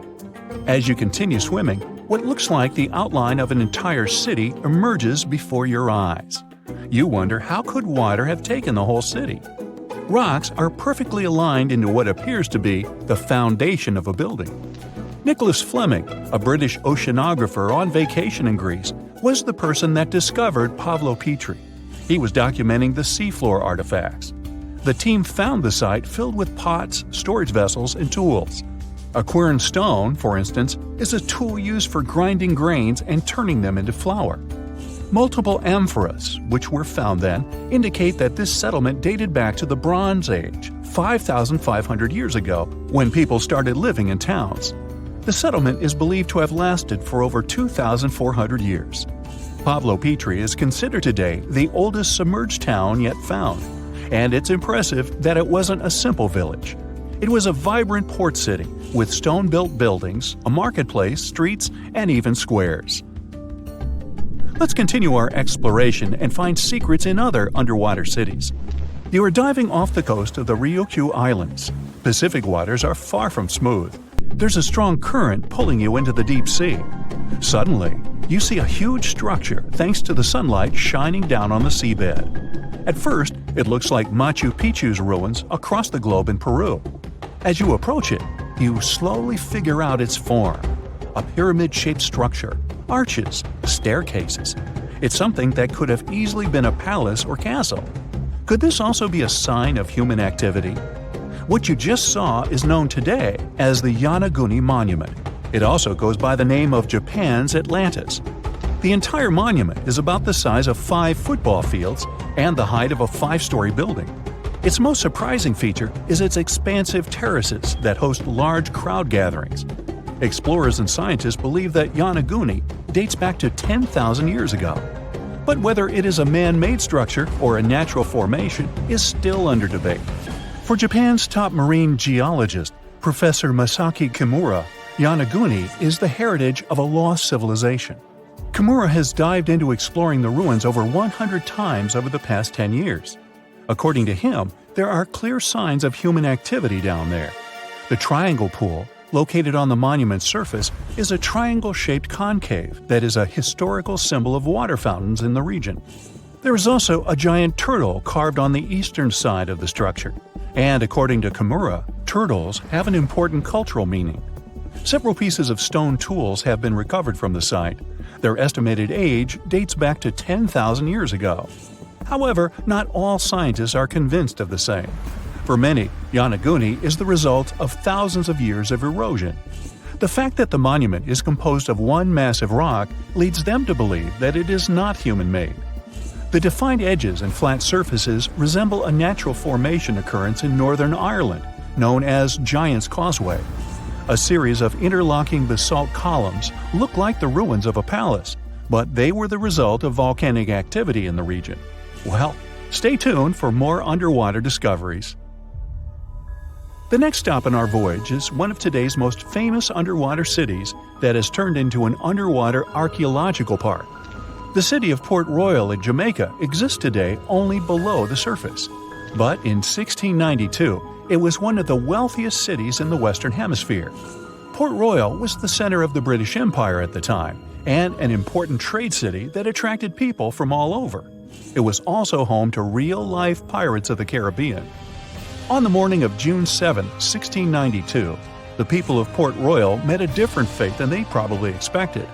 S1: As you continue swimming, what looks like the outline of an entire city emerges before your eyes. You wonder, how could water have taken the whole city? Rocks are perfectly aligned into what appears to be the foundation of a building. Nicholas Fleming, a British oceanographer on vacation in Greece, was the person that discovered Pavlopetri. He was documenting the seafloor artifacts. The team found the site filled with pots, storage vessels, and tools. A quern stone, for instance, is a tool used for grinding grains and turning them into flour. Multiple amphoras, which were found then, indicate that this settlement dated back to the Bronze Age, 5,500 years ago, when people started living in towns. The settlement is believed to have lasted for over 2,400 years. Pavlopetri is considered today the oldest submerged town yet found. And it's impressive that it wasn't a simple village. It was a vibrant port city with stone-built buildings, a marketplace, streets, and even squares. Let's continue our exploration and find secrets in other underwater cities. You are diving off the coast of the Ryukyu Islands. Pacific waters are far from smooth. There's a strong current pulling you into the deep sea. Suddenly, you see a huge structure thanks to the sunlight shining down on the seabed. At first, it looks like Machu Picchu's ruins across the globe in Peru. As you approach it, you slowly figure out its form. A pyramid-shaped structure, arches, staircases. It's something that could have easily been a palace or castle. Could this also be a sign of human activity? What you just saw is known today as the Yonaguni Monument. It also goes by the name of Japan's Atlantis. The entire monument is about the size of 5 football fields and the height of a 5-story building. Its most surprising feature is its expansive terraces that host large crowd gatherings. Explorers and scientists believe that Yonaguni dates back to 10,000 years ago. But whether it is a man-made structure or a natural formation is still under debate. For Japan's top marine geologist, Professor Masaki Kimura, Yonaguni is the heritage of a lost civilization. Kimura has dived into exploring the ruins over 100 times over the past 10 years. According to him, there are clear signs of human activity down there. The Triangle Pool, located on the monument's surface, is a triangle-shaped concave that is a historical symbol of water fountains in the region. There is also a giant turtle carved on the eastern side of the structure. And according to Kimura, turtles have an important cultural meaning. Several pieces of stone tools have been recovered from the site. Their estimated age dates back to 10,000 years ago. However, not all scientists are convinced of the same. For many, Yonaguni is the result of thousands of years of erosion. The fact that the monument is composed of one massive rock leads them to believe that it is not human-made. The defined edges and flat surfaces resemble a natural formation occurrence in Northern Ireland, known as Giant's Causeway. A series of interlocking basalt columns look like the ruins of a palace, but they were the result of volcanic activity in the region. Well, stay tuned for more underwater discoveries. The next stop on our voyage is one of today's most famous underwater cities that has turned into an underwater archaeological park. The city of Port Royal in Jamaica exists today only below the surface. But in 1692, it was one of the wealthiest cities in the Western Hemisphere. Port Royal was the center of the British Empire at the time, and an important trade city that attracted people from all over. It was also home to real-life pirates of the Caribbean. On the morning of June 7, 1692, the people of Port Royal met a different fate than they probably expected.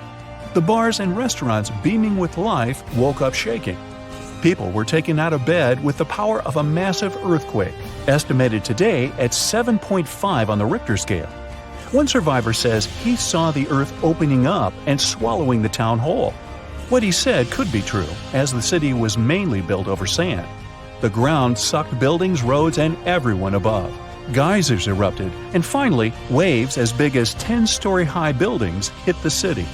S1: The bars and restaurants beaming with life woke up shaking. People were taken out of bed with the power of a massive earthquake, estimated today at 7.5 on the Richter scale. One survivor says he saw the earth opening up and swallowing the town whole. What he said could be true, as the city was mainly built over sand. The ground sucked buildings, roads, and everyone above. Geysers erupted, and finally, waves as big as 10-story-high buildings hit the city.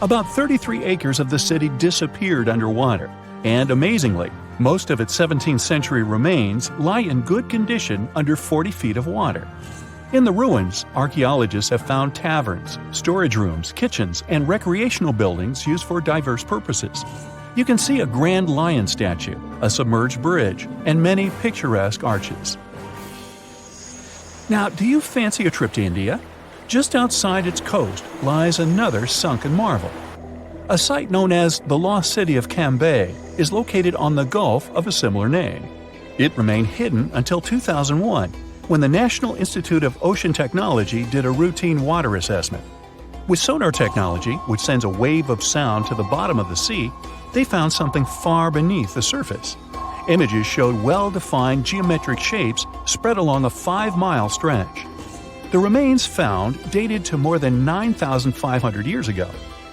S1: About 33 acres of the city disappeared underwater, and amazingly, most of its 17th century remains lie in good condition under 40 feet of water. In the ruins, archaeologists have found taverns, storage rooms, kitchens, and recreational buildings used for diverse purposes. You can see a grand lion statue, a submerged bridge, and many picturesque arches. Now, do you fancy a trip to India? Just outside its coast lies another sunken marvel. A site known as the Lost City of Cambay is located on the Gulf of a similar name. It remained hidden until 2001, when the National Institute of Ocean Technology did a routine water assessment. With sonar technology, which sends a wave of sound to the bottom of the sea, they found something far beneath the surface. Images showed well-defined geometric shapes spread along a 5-mile stretch. The remains found dated to more than 9,500 years ago,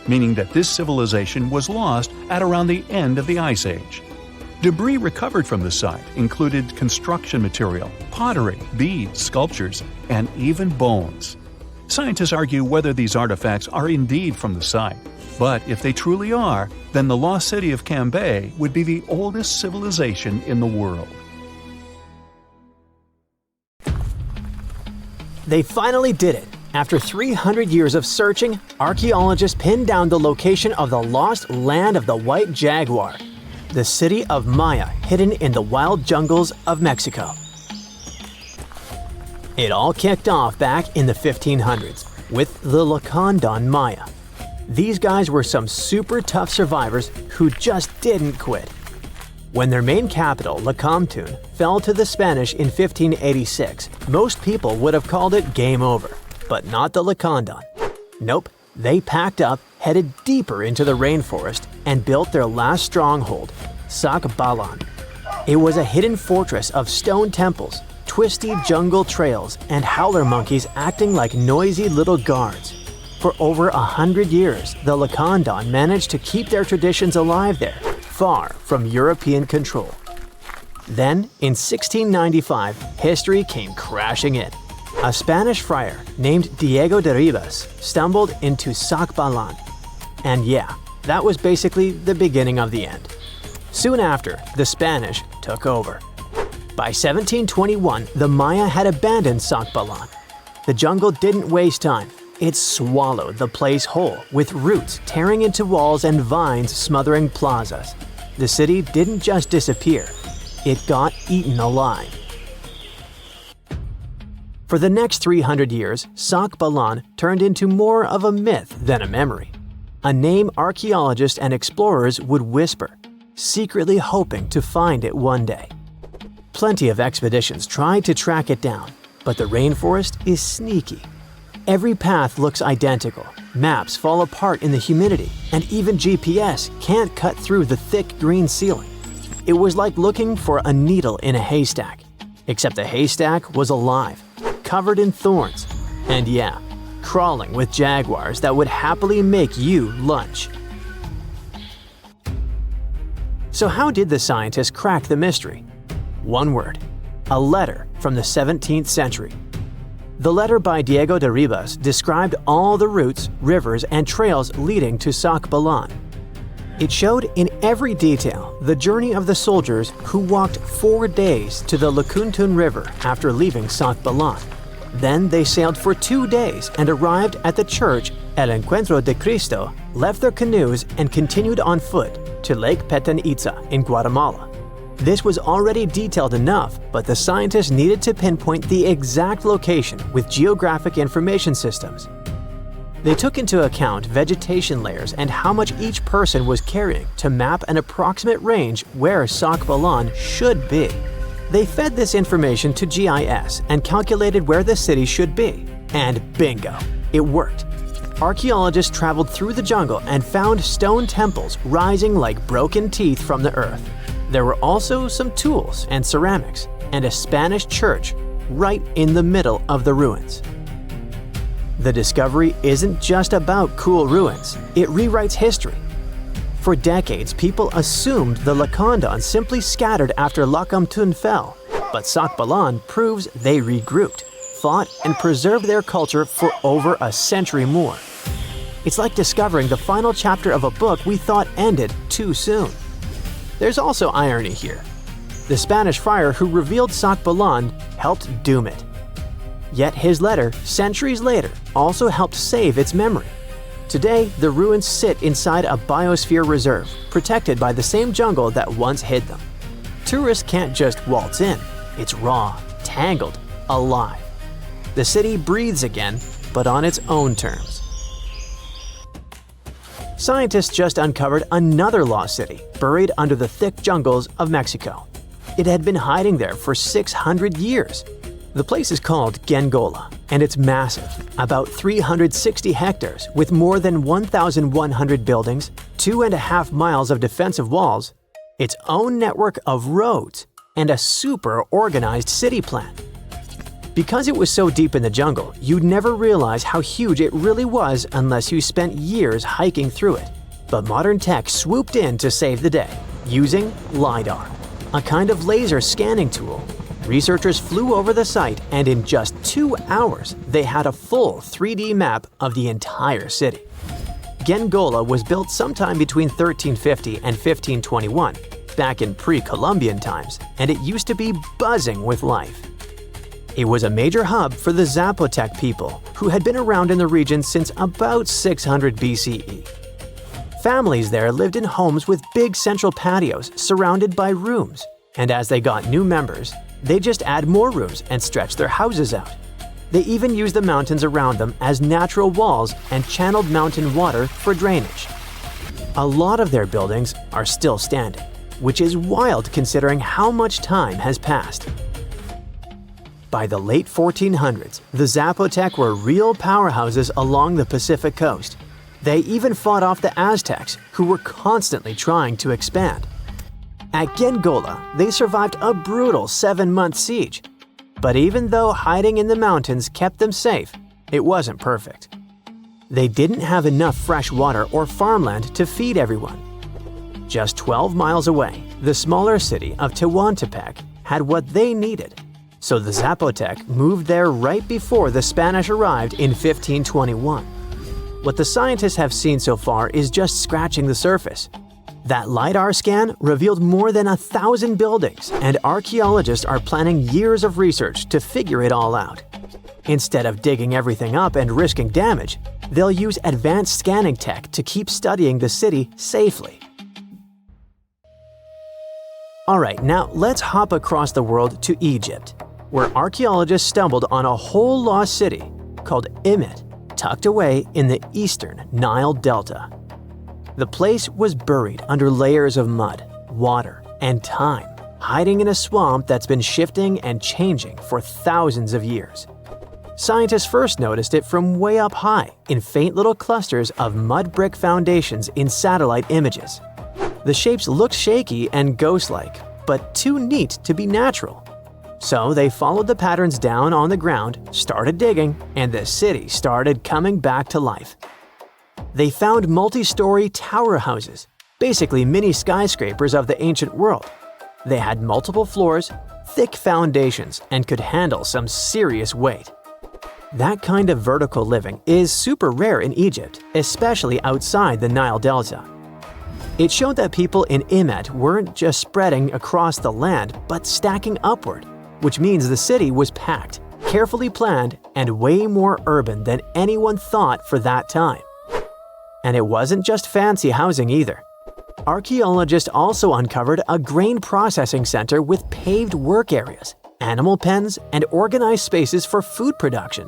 S1: meaning that this civilization was lost at around the end of the Ice Age. Debris recovered from the site included construction material, pottery, beads, sculptures, and even bones. Scientists argue whether these artifacts are indeed from the site, but if they truly are, then the lost city of Cambay would be the oldest civilization in the world.
S2: They finally did it. After 300 years of searching, archaeologists pinned down the location of the lost land of the White Jaguar, the city of Maya hidden in the wild jungles of Mexico. It all kicked off back in the 1500s with the Lacandon Maya. These guys were some super tough survivors who just didn't quit. When their main capital, Lacamtun, fell to the Spanish in 1586, most people would have called it game over. But not the Lacandon. Nope, they packed up, headed deeper into the rainforest, and built their last stronghold, Sak Balan. It was a hidden fortress of stone temples, twisty jungle trails, and howler monkeys acting like noisy little guards. For over 100 years, the Lacandon managed to keep their traditions alive there, far from European control. Then, in 1695, history came crashing in. A Spanish friar named Diego de Ribas stumbled into Sak Balan. And yeah, that was basically the beginning of the end. Soon after, the Spanish took over. By 1721, the Maya had abandoned Sak Balan. The jungle didn't waste time. It swallowed the place whole, with roots tearing into walls and vines smothering plazas. The city didn't just disappear, it got eaten alive. For the next 300 years, Sak Balan turned into more of a myth than a memory. A name archaeologists and explorers would whisper, secretly hoping to find it one day. Plenty of expeditions tried to track it down, but the rainforest is sneaky. Every path looks identical, maps fall apart in the humidity, and even GPS can't cut through the thick green ceiling. It was like looking for a needle in a haystack, except the haystack was alive, covered in thorns, and yeah, crawling with jaguars that would happily make you lunch. So how did the scientists crack the mystery? One word: a letter from the 17th century. The letter by Diego de Ribas described all the routes, rivers, and trails leading to Sak Balan. It showed in every detail the journey of the soldiers who walked 4 days to the Lacandon River after leaving Sak Balan. Then they sailed for 2 days and arrived at the church El Encuentro de Cristo, left their canoes, and continued on foot to Lake Petén Itzá in Guatemala. This was already detailed enough, but the scientists needed to pinpoint the exact location with geographic information systems. They took into account vegetation layers and how much each person was carrying to map an approximate range where Sak Balan should be. They fed this information to GIS and calculated where the city should be. And bingo, it worked. Archaeologists traveled through the jungle and found stone temples rising like broken teeth from the earth. There were also some tools and ceramics, and a Spanish church right in the middle of the ruins. The discovery isn't just about cool ruins, it rewrites history. For decades, people assumed the Lacandon simply scattered after Lacamtun fell, but Sak Balan proves they regrouped, fought, and preserved their culture for over a century more. It's like discovering the final chapter of a book we thought ended too soon. There's also irony here. The Spanish friar who revealed Sak Balan helped doom it. Yet his letter, centuries later, also helped save its memory. Today, the ruins sit inside a biosphere reserve, protected by the same jungle that once hid them. Tourists can't just waltz in. It's raw, tangled, alive. The city breathes again, but on its own terms. Scientists just uncovered another lost city, buried under the thick jungles of Mexico. It had been hiding there for 600 years. The place is called Genola, and it's massive, about 360 hectares with more than 1,100 buildings, 2.5 miles of defensive walls, its own network of roads, and a super organized city plan. Because it was so deep in the jungle, you'd never realize how huge it really was unless you spent years hiking through it. But modern tech swooped in to save the day, using LiDAR, a kind of laser scanning tool. Researchers flew over the site, and in just 2 hours, they had a full 3D map of the entire city. Genola was built sometime between 1350 and 1521, back in pre-Columbian times, and it used to be buzzing with life. It was a major hub for the Zapotec people, who had been around in the region since about 600 BCE. Families there lived in homes with big central patios surrounded by rooms, and as they got new members, they just add more rooms and stretch their houses out. They even used the mountains around them as natural walls and channeled mountain water for drainage. A lot of their buildings are still standing, which is wild considering how much time has passed. By the late 1400s, the Zapotec were real powerhouses along the Pacific coast. They even fought off the Aztecs, who were constantly trying to expand. At Genola, they survived a brutal 7-month siege. But even though hiding in the mountains kept them safe, it wasn't perfect. They didn't have enough fresh water or farmland to feed everyone. Just 12 miles away, the smaller city of Tehuantepec had what they needed. So the Zapotec moved there right before the Spanish arrived in 1521. What the scientists have seen so far is just scratching the surface. That LiDAR scan revealed more than 1,000 buildings, and archaeologists are planning years of research to figure it all out. Instead of digging everything up and risking damage, they'll use advanced scanning tech to keep studying the city safely. Alright, now let's hop across the world to Egypt, where archaeologists stumbled on a whole lost city called Imit, tucked away in the eastern Nile Delta. The place was buried under layers of mud, water, and time, hiding in a swamp that's been shifting and changing for thousands of years. Scientists first noticed it from way up high in faint little clusters of mud brick foundations in satellite images. The shapes looked shaky and ghost-like, but too neat to be natural. So they followed the patterns down on the ground, started digging, and the city started coming back to life. They found multi-story tower houses, basically mini skyscrapers of the ancient world. They had multiple floors, thick foundations, and could handle some serious weight. That kind of vertical living is super rare in Egypt, especially outside the Nile Delta. It showed that people in Imit weren't just spreading across the land, but stacking upward, which means the city was packed, carefully planned, and way more urban than anyone thought for that time. And it wasn't just fancy housing either. Archaeologists also uncovered a grain processing center with paved work areas, animal pens, and organized spaces for food production.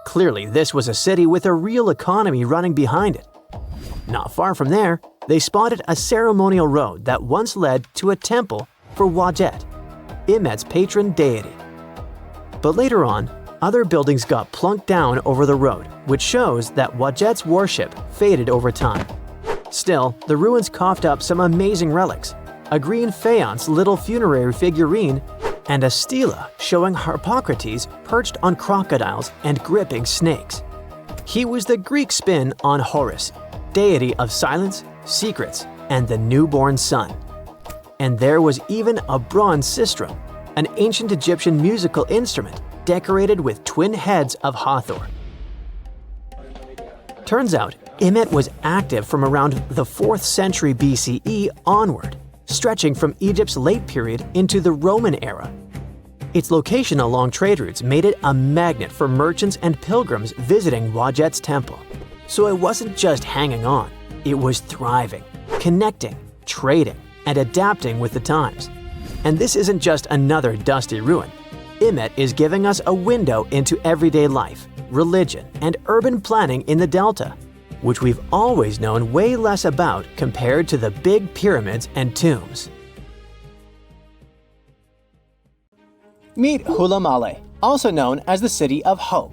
S2: Clearly, this was a city with a real economy running behind it. Not far from there, they spotted a ceremonial road that once led to a temple for Wadjet, Imit's patron deity. But later on, other buildings got plunked down over the road, which shows that Wadjet's worship faded over time. Still, the ruins coughed up some amazing relics, a green faience little funerary figurine, and a stela showing Harpocrates perched on crocodiles and gripping snakes. He was the Greek spin on Horus, deity of silence, secrets, and the newborn sun. And there was even a bronze sistrum, an ancient Egyptian musical instrument decorated with twin heads of Hathor. Turns out, Imit was active from around the 4th century BCE onward, stretching from Egypt's late period into the Roman era. Its location along trade routes made it a magnet for merchants and pilgrims visiting Wadjet's temple. So it wasn't just hanging on, it was thriving, connecting, trading, and adapting with the times. And this isn't just another dusty ruin. Imit is giving us a window into everyday life, religion, and urban planning in the Delta, which we've always known way less about compared to the big pyramids and tombs. Meet Hulamale, also known as the City of Hope.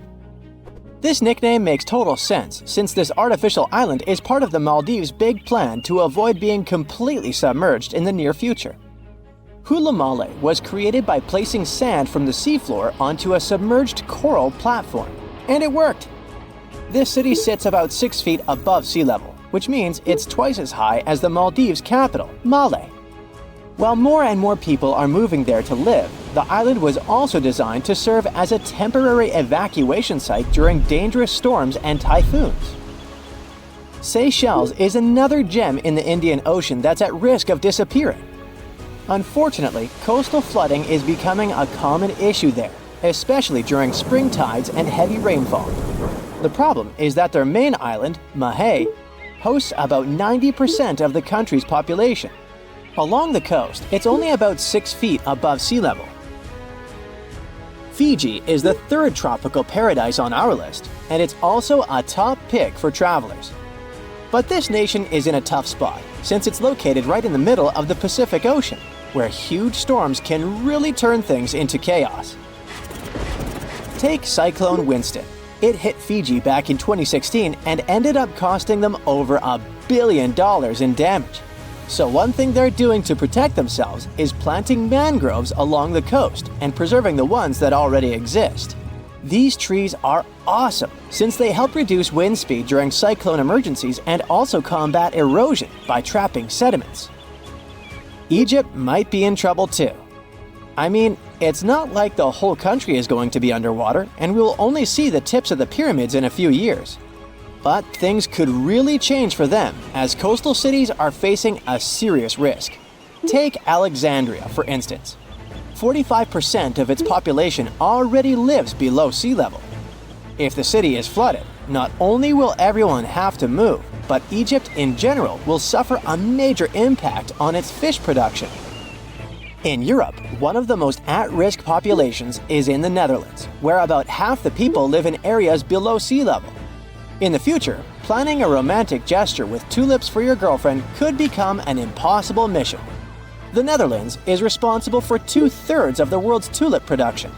S2: This nickname makes total sense since this artificial island is part of the Maldives' big plan to avoid being completely submerged in the near future. Hulamale was created by placing sand from the seafloor onto a submerged coral platform, and it worked. This city sits about 6 feet above sea level, which means it's twice as high as the Maldives' capital, Male. While more and more people are moving there to live, the island was also designed to serve as a temporary evacuation site during dangerous storms and typhoons. Seychelles is another gem in the Indian Ocean that's at risk of disappearing. Unfortunately, coastal flooding is becoming a common issue there, especially during spring tides and heavy rainfall. The problem is that their main island, Mahé, hosts about 90% of the country's population. Along the coast, it's only about 6 feet above sea level. Fiji is the third tropical paradise on our list, and it's also a top pick for travelers. But this nation is in a tough spot, since it's located right in the middle of the Pacific Ocean, where huge storms can really turn things into chaos. Take Cyclone Winston. It hit Fiji back in 2016 and ended up costing them over $1 billion in damage. So one thing they're doing to protect themselves is planting mangroves along the coast and preserving the ones that already exist. These trees are awesome since they help reduce wind speed during cyclone emergencies and also combat erosion by trapping sediments. Egypt might be in trouble too. I mean, it's not like the whole country is going to be underwater and we'll only see the tips of the pyramids in a few years. But things could really change for them as coastal cities are facing a serious risk. Take Alexandria, for instance. 45% of its population already lives below sea level. If the city is flooded, not only will everyone have to move, but Egypt in general will suffer a major impact on its fish production. In Europe, one of the most at-risk populations is in the Netherlands, where about half the people live in areas below sea level. In the future, planning a romantic gesture with tulips for your girlfriend could become an impossible mission. The Netherlands is responsible for 2/3 of the world's tulip production.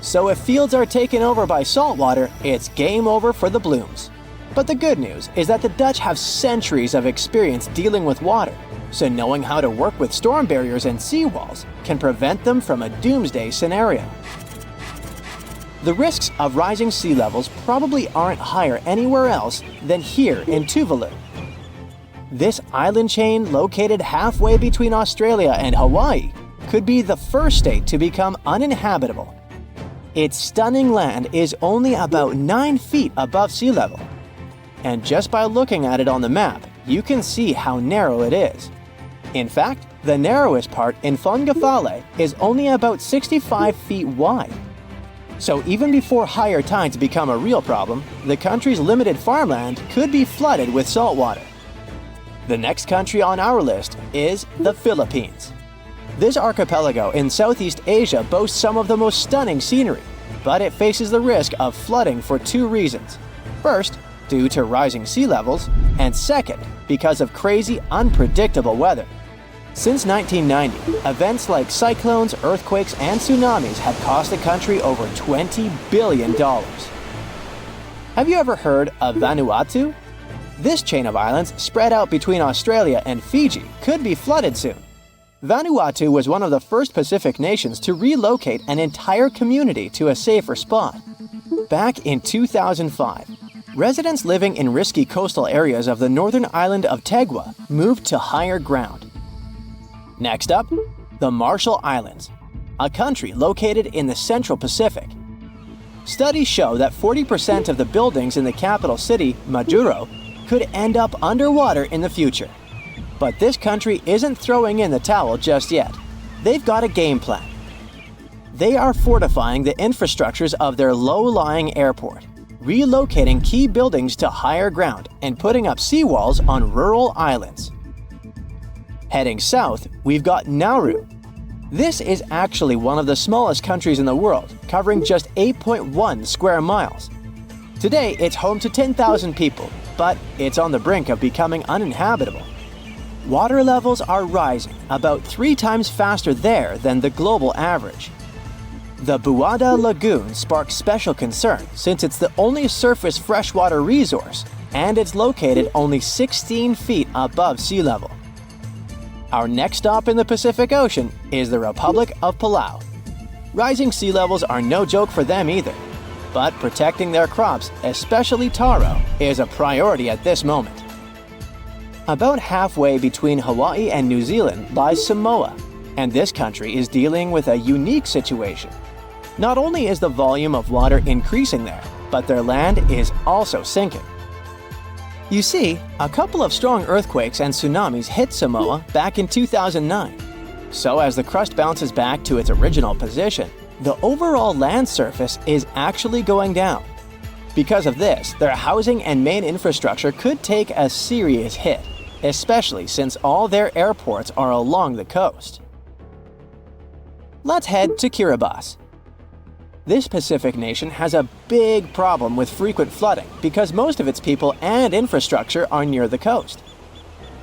S2: So if fields are taken over by saltwater, it's game over for the blooms. But the good news is that the Dutch have centuries of experience dealing with water, so knowing how to work with storm barriers and seawalls can prevent them from a doomsday scenario. The risks of rising sea levels probably aren't higher anywhere else than here in Tuvalu. This island chain, located halfway between Australia and Hawaii, could be the first state to become uninhabitable. Its stunning land is only about 9 feet above sea level. And just by looking at it on the map, you can see how narrow it is. In fact, the narrowest part in Fongafale is only about 65 feet wide. So even before higher tides become a real problem, the country's limited farmland could be flooded with saltwater. The next country on our list is the Philippines. This archipelago in Southeast Asia boasts some of the most stunning scenery, but it faces the risk of flooding for 2 reasons. First, due to rising sea levels, and second, because of crazy, unpredictable weather. Since 1990, events like cyclones, earthquakes, and tsunamis have cost the country over $20 billion. Have you ever heard of Vanuatu? This chain of islands, spread out between Australia and Fiji, could be flooded soon. Vanuatu was one of the first Pacific nations to relocate an entire community to a safer spot. Back in 2005, residents living in risky coastal areas of the northern island of Tegua moved to higher ground. Next up, the Marshall Islands, a country located in the Central Pacific. Studies show that 40% of the buildings in the capital city, Majuro, could end up underwater in the future. But this country isn't throwing in the towel just yet. They've got a game plan. They are fortifying the infrastructures of their low-lying airport, relocating key buildings to higher ground, and putting up seawalls on rural islands. Heading south, we've got Nauru. This is actually one of the smallest countries in the world, covering just 8.1 square miles. Today, it's home to 10,000 people, but it's on the brink of becoming uninhabitable. Water levels are rising about 3 times faster there than the global average. The Buada Lagoon sparks special concern since it's the only surface freshwater resource, and it's located only 16 feet above sea level. Our next stop in the Pacific Ocean is the Republic of Palau. Rising sea levels are no joke for them either, but protecting their crops, especially taro, is a priority at this moment. About halfway between Hawaii and New Zealand lies Samoa, and this country is dealing with a unique situation. Not only is the volume of water increasing there, but their land is also sinking. You see, a couple of strong earthquakes and tsunamis hit Samoa back in 2009. So as the crust bounces back to its original position, the overall land surface is actually going down. Because of this, their housing and main infrastructure could take a serious hit, especially since all their airports are along the coast. Let's head to Kiribati. This Pacific nation has a big problem with frequent flooding because most of its people and infrastructure are near the coast.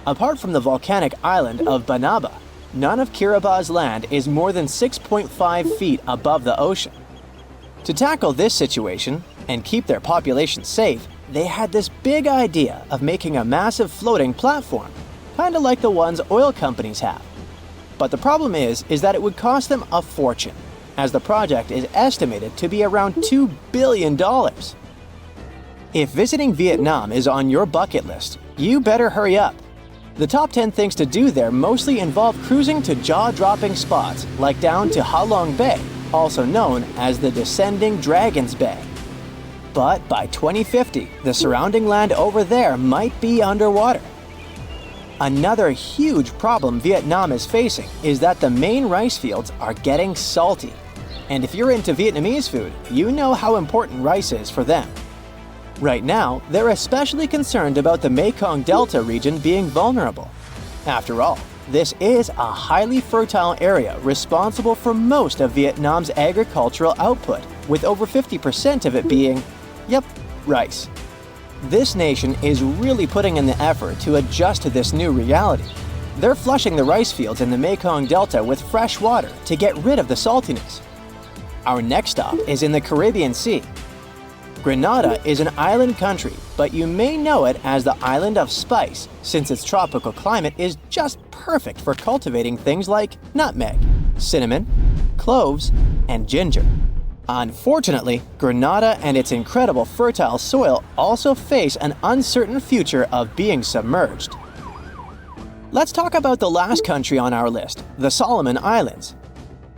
S2: Apart from the volcanic island of Banaba, none of Kiribati's land is more than 6.5 feet above the ocean. To tackle this situation and keep their population safe, they had this big idea of making a massive floating platform, kind of like the ones oil companies have. But the problem is that it would cost them a fortune, as the project is estimated to be around $2 billion. If visiting Vietnam is on your bucket list, you better hurry up. The top 10 things to do there mostly involve cruising to jaw-dropping spots like down to Ha Long Bay, also known as the Descending Dragons Bay. But by 2050, the surrounding land over there might be underwater. Another huge problem Vietnam is facing is that the main rice fields are getting salty. And if you're into Vietnamese food, you know how important rice is for them. Right now, they're especially concerned about the Mekong Delta region being vulnerable. After all, this is a highly fertile area responsible for most of Vietnam's agricultural output, with over 50% of it being, rice. This nation is really putting in the effort to adjust to this new reality. They're flushing the rice fields in the Mekong Delta with fresh water to get rid of the saltiness. Our next stop is in the Caribbean Sea. Grenada is an island country, but you may know it as the Island of Spice, since its tropical climate is just perfect for cultivating things like nutmeg, cinnamon, cloves, and ginger. Unfortunately, Grenada and its incredible fertile soil also face an uncertain future of being submerged. Let's talk about the last country on our list, the Solomon Islands.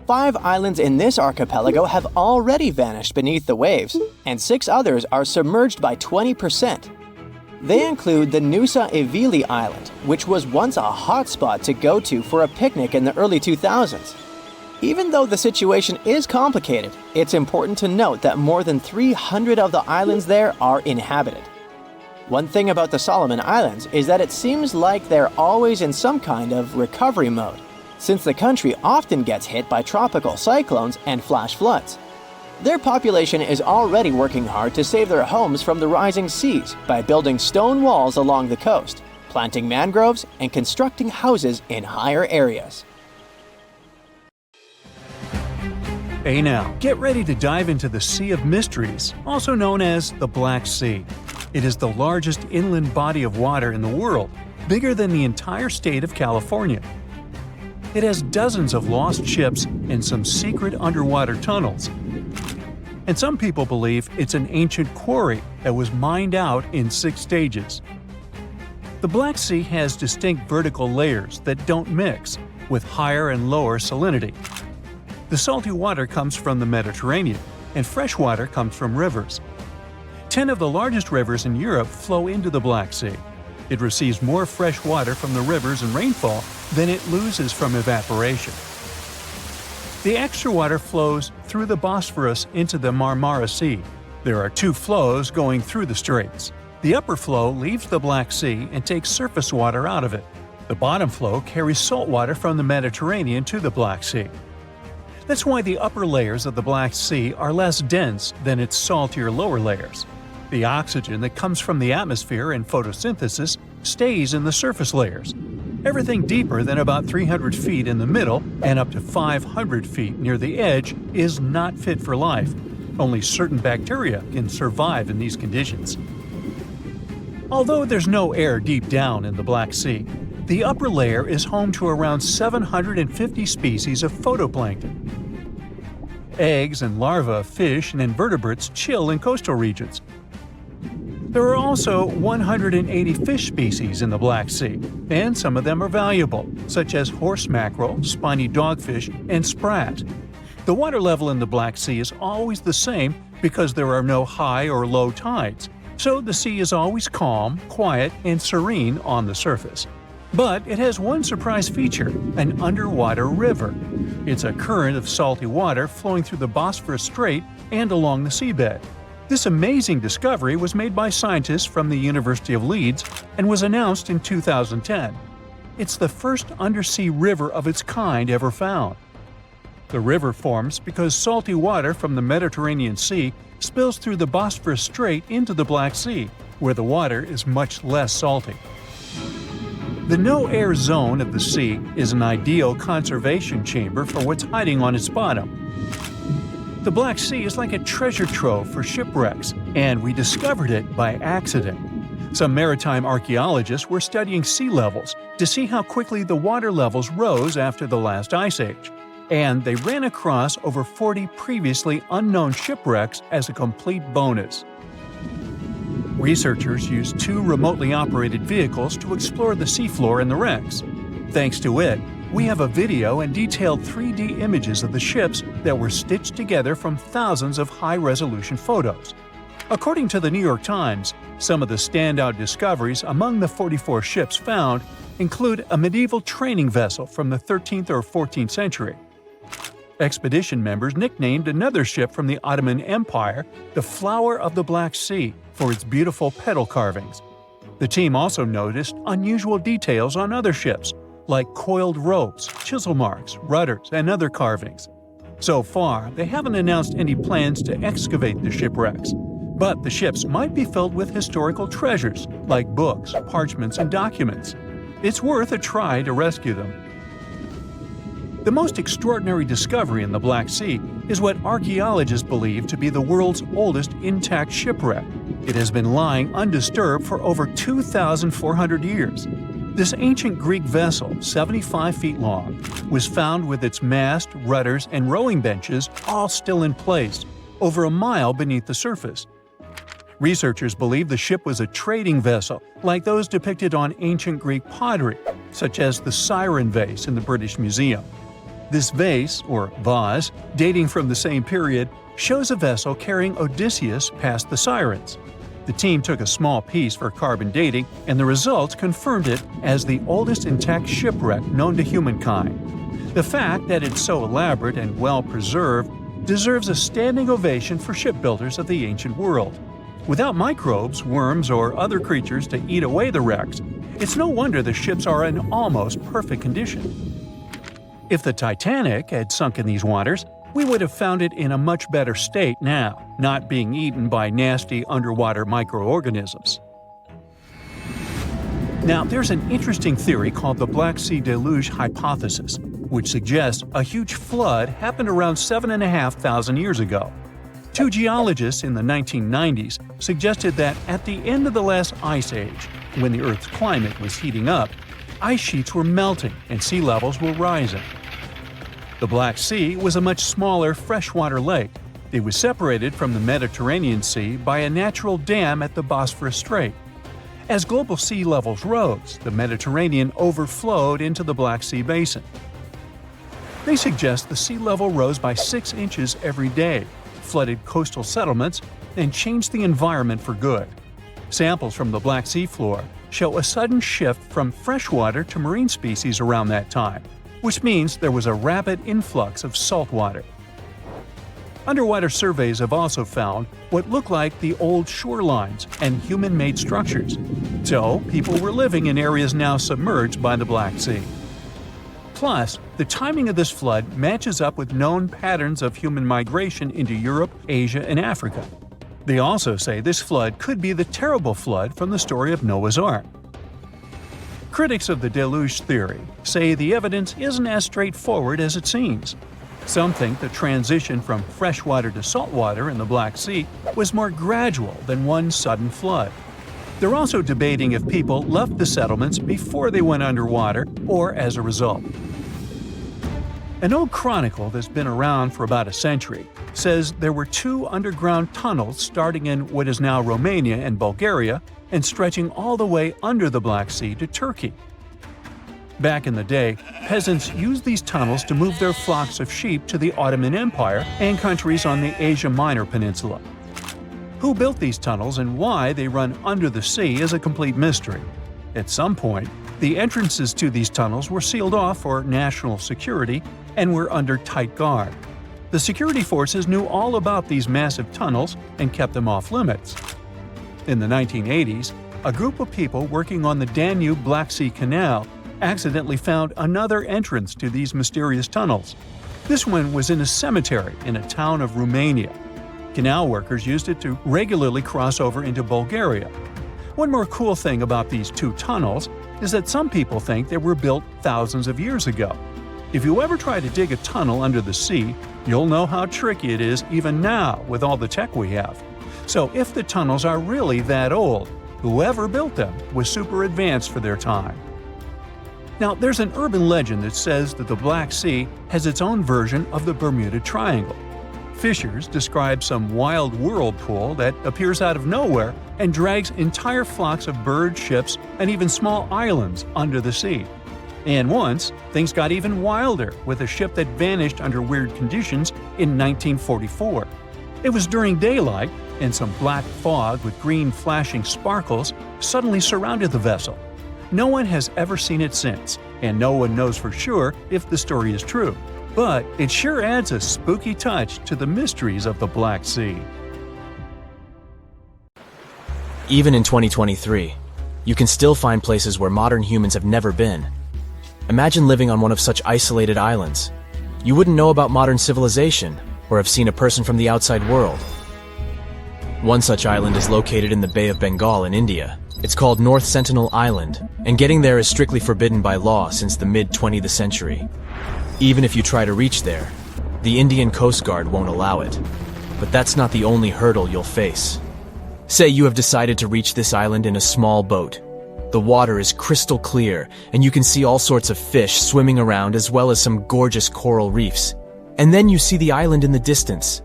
S2: 5 islands in this archipelago have already vanished beneath the waves, and 6 others are submerged by 20%. They include the Nusa Evili Island, which was once a hotspot to go to for a picnic in the early 2000s. Even though the situation is complicated, it's important to note that more than 300 of the islands there are inhabited. One thing about the Solomon Islands is that it seems like they're always in some kind of recovery mode, since the country often gets hit by tropical cyclones and flash floods. Their population is already working hard to save their homes from the rising seas by building stone walls along the coast, planting mangroves, and constructing houses in higher areas.
S1: Hey now, get ready to dive into the Sea of Mysteries, also known as the Black Sea. It is the largest inland body of water in the world, bigger than the entire state of California. It has dozens of lost ships and some secret underwater tunnels. And some people believe it's an ancient quarry that was mined out in 6 stages. The Black Sea has distinct vertical layers that don't mix, with higher and lower salinity. The salty water comes from the Mediterranean, and fresh water comes from rivers. 10 of the largest rivers in Europe flow into the Black Sea. It receives more fresh water from the rivers and rainfall than it loses from evaporation. The extra water flows through the Bosphorus into the Marmara Sea. There are 2 flows going through the straits. The upper flow leaves the Black Sea and takes surface water out of it. The bottom flow carries salt water from the Mediterranean to the Black Sea. That's why the upper layers of the Black Sea are less dense than its saltier lower layers. The oxygen that comes from the atmosphere and photosynthesis stays in the surface layers. Everything deeper than about 300 feet in the middle and up to 500 feet near the edge is not fit for life. Only certain bacteria can survive in these conditions. Although there's no air deep down in the Black Sea, the upper layer is home to around 750 species of phytoplankton. Eggs and larvae of fish and invertebrates chill in coastal regions. There are also 180 fish species in the Black Sea, and some of them are valuable, such as horse mackerel, spiny dogfish, and sprat. The water level in the Black Sea is always the same because there are no high or low tides, so the sea is always calm, quiet, and serene on the surface. But it has one surprise feature: an underwater river. It's a current of salty water flowing through the Bosphorus Strait and along the seabed. This amazing discovery was made by scientists from the University of Leeds and was announced in 2010. It's the first undersea river of its kind ever found. The river forms because salty water from the Mediterranean Sea spills through the Bosphorus Strait into the Black Sea, where the water is much less salty. The no-air zone of the sea is an ideal conservation chamber for what's hiding on its bottom. The Black Sea is like a treasure trove for shipwrecks, and we discovered it by accident. Some maritime archaeologists were studying sea levels to see how quickly the water levels rose after the last ice age, and they ran across over 40 previously unknown shipwrecks as a complete bonus. Researchers used 2 remotely operated vehicles to explore the seafloor and the wrecks. Thanks to it, we have a video and detailed 3D images of the ships that were stitched together from thousands of high-resolution photos. According to the New York Times, some of the standout discoveries among the 44 ships found include a medieval training vessel from the 13th or 14th century. Expedition members nicknamed another ship from the Ottoman Empire the Flower of the Black Sea for its beautiful petal carvings. The team also noticed unusual details on other ships, like coiled ropes, chisel marks, rudders, and other carvings. So far, they haven't announced any plans to excavate the shipwrecks, but the ships might be filled with historical treasures like books, parchments, and documents. It's worth a try to rescue them. The most extraordinary discovery in the Black Sea is what archaeologists believe to be the world's oldest intact shipwreck. It has been lying undisturbed for over 2,400 years. This ancient Greek vessel, 75 feet long, was found with its mast, rudders, and rowing benches all still in place, over a mile beneath the surface. Researchers believe the ship was a trading vessel, like those depicted on ancient Greek pottery, such as the Siren vase in the British Museum. This vase, or vase, dating from the same period, shows a vessel carrying Odysseus past the Sirens. The team took a small piece for carbon dating, and the results confirmed it as the oldest intact shipwreck known to humankind. The fact that it's so elaborate and well-preserved deserves a standing ovation for shipbuilders of the ancient world. Without microbes, worms, or other creatures to eat away the wrecks, it's no wonder the ships are in almost perfect condition. If the Titanic had sunk in these waters, we would have found it in a much better state now, not being eaten by nasty underwater microorganisms. Now, there's an interesting theory called the Black Sea Deluge hypothesis, which suggests a huge flood happened around 7,500 years ago. 2 geologists in the 1990s suggested that at the end of the last ice age, when the Earth's climate was heating up, ice sheets were melting and sea levels were rising. The Black Sea was a much smaller freshwater lake. It was separated from the Mediterranean Sea by a natural dam at the Bosphorus Strait. As global sea levels rose, the Mediterranean overflowed into the Black Sea basin. They suggest the sea level rose by 6 inches every day, flooded coastal settlements, and changed the environment for good. Samples from the Black Sea floor show a sudden shift from freshwater to marine species around that time, which means there was a rapid influx of salt water. Underwater surveys have also found what look like the old shorelines and human-made structures. So, people were living in areas now submerged by the Black Sea. Plus, the timing of this flood matches up with known patterns of human migration into Europe, Asia, and Africa. They also say this flood could be the terrible flood from the story of Noah's Ark. Critics of the deluge theory say the evidence isn't as straightforward as it seems. Some think the transition from freshwater to saltwater in the Black Sea was more gradual than one sudden flood. They're also debating if people left the settlements before they went underwater or as a result. An old chronicle that's been around for about a century says there were 2 underground tunnels starting in what is now Romania and Bulgaria and stretching all the way under the Black Sea to Turkey. Back in the day, peasants used these tunnels to move their flocks of sheep to the Ottoman Empire and countries on the Asia Minor Peninsula. Who built these tunnels and why they run under the sea is a complete mystery. At some point, The entrances to these tunnels were sealed off for national security and were under tight guard. The security forces knew all about these massive tunnels and kept them off limits. In the 1980s, a group of people working on the Danube-Black Sea Canal accidentally found another entrance to these mysterious tunnels. This one was in a cemetery in a town of Romania. Canal workers used it to regularly cross over into Bulgaria. One more cool thing about these two tunnels is that some people think they were built thousands of years ago. If you ever try to dig a tunnel under the sea, you'll know how tricky it is even now with all the tech we have. So if the tunnels are really that old, whoever built them was super advanced for their time. Now, there's an urban legend that says that the Black Sea has its own version of the Bermuda Triangle. Fishers describe some wild whirlpool that appears out of nowhere and drags entire flocks of birds, ships, and even small islands under the sea. And once, things got even wilder with a ship that vanished under weird conditions in 1944. It was during daylight, and some black fog with green flashing sparkles suddenly surrounded the vessel. No one has ever seen it since, and no one knows for sure if the story is true. But it sure adds a spooky touch to the mysteries of the Black Sea.
S3: Even in 2023, you can still find places where modern humans have never been. Imagine living on one of such isolated islands. You wouldn't know about modern civilization or have seen a person from the outside world. One such island is located in the Bay of Bengal in India. It's called North Sentinel Island, and getting there is strictly forbidden by law since the mid-20th century. Even if you try to reach there, the Indian Coast Guard won't allow it. But that's not the only hurdle you'll face. Say you have decided to reach this island in a small boat. The water is crystal clear, and you can see all sorts of fish swimming around as well as some gorgeous coral reefs. And then you see the island in the distance.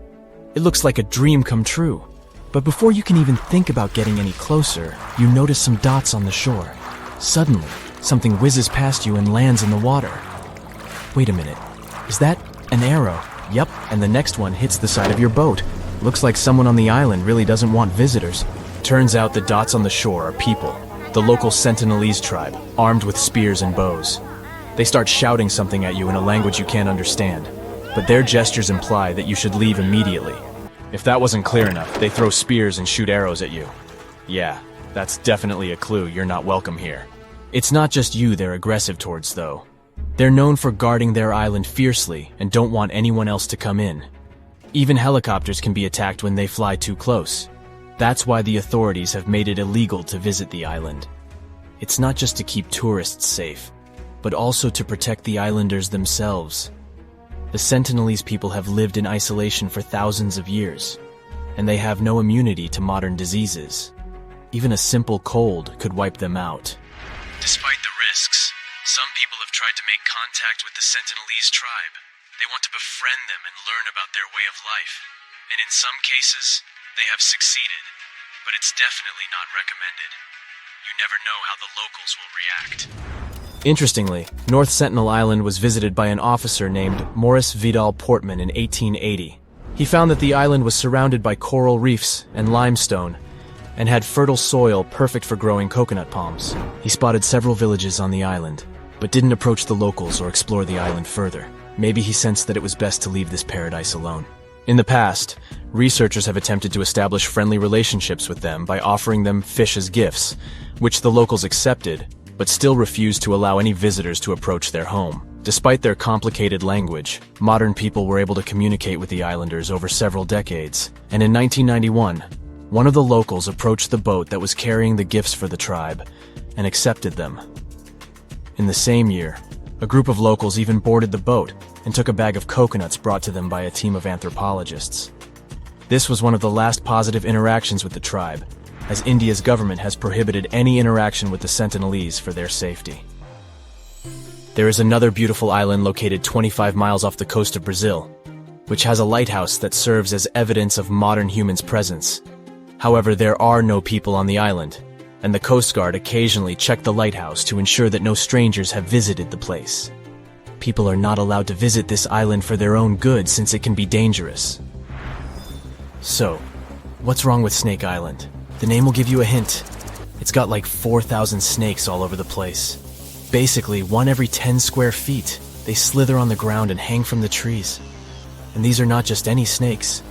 S3: It looks like a dream come true. But before you can even think about getting any closer, you notice some dots on the shore. Suddenly, something whizzes past you and lands in the water. Wait a minute, is that an arrow? Yep, and the next one hits the side of your boat. Looks like someone on the island really doesn't want visitors. Turns out the dots on the shore are people, the local Sentinelese tribe, armed with spears and bows. They start shouting something at you in a language you can't understand, but their gestures imply that you should leave immediately. If that wasn't clear enough, they throw spears and shoot arrows at you. Yeah, that's definitely a clue you're not welcome here. It's not just you they're aggressive towards, though. They're known for guarding their island fiercely and don't want anyone else to come in. Even helicopters can be attacked when they fly too close. That's why the authorities have made it illegal to visit the island. It's not just to keep tourists safe, but also to protect the islanders themselves. The Sentinelese people have lived in isolation for thousands of years, and they have no immunity to modern diseases. Even a simple cold could wipe them out. Despite the risks, some people have tried to make contact with the Sentinelese tribe. They want to befriend them and learn about their way of life. And in some cases, they have succeeded, but it's definitely not recommended. You never know how the locals will react. Interestingly, North Sentinel Island was visited by an officer named Maurice Vidal Portman in 1880. He found that the island was surrounded by coral reefs and limestone, and had fertile soil perfect for growing coconut palms. He spotted several villages on the island, but didn't approach the locals or explore the island further. Maybe he sensed that it was best to leave this paradise alone. In the past, researchers have attempted to establish friendly relationships with them by offering them fish as gifts, which the locals accepted, but still refused to allow any visitors to approach their home. Despite their complicated language, modern people were able to communicate with the islanders over several decades, and in 1991, one of the locals approached the boat that was carrying the gifts for the tribe and accepted them. In the same year, a group of locals even boarded the boat and took a bag of coconuts brought to them by a team of anthropologists. This was one of the last positive interactions with the tribe, as India's government has prohibited any interaction with the Sentinelese for their safety. There is another beautiful island located 25 miles off the coast of Brazil, which has a lighthouse that serves as evidence of modern humans' presence. However, there are no people on the island, and the Coast Guard occasionally check the lighthouse to ensure that no strangers have visited the place. People are not allowed to visit this island for their own good since it can be dangerous. So, what's wrong with Snake Island? The name will give you a hint. It's got like 4,000 snakes all over the place. Basically, one every 10 square feet. They slither on the ground and hang from the trees. And these are not just any snakes,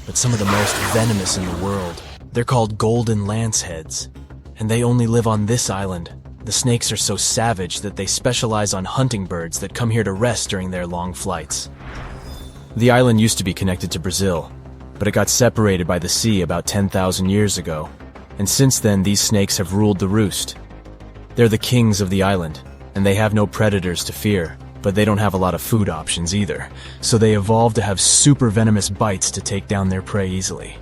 S3: but some of the most venomous in the world. They're called golden lanceheads, and they only live on this island. The snakes are so savage that they specialize on hunting birds that come here to rest during their long flights. The island used to be connected to Brazil, but it got separated by the sea about 10,000 years ago, and since then these snakes have ruled the roost. They're the kings of the island, and they have no predators to fear, but they don't have a lot of food options either, so they evolved to have super venomous bites to take down their prey easily.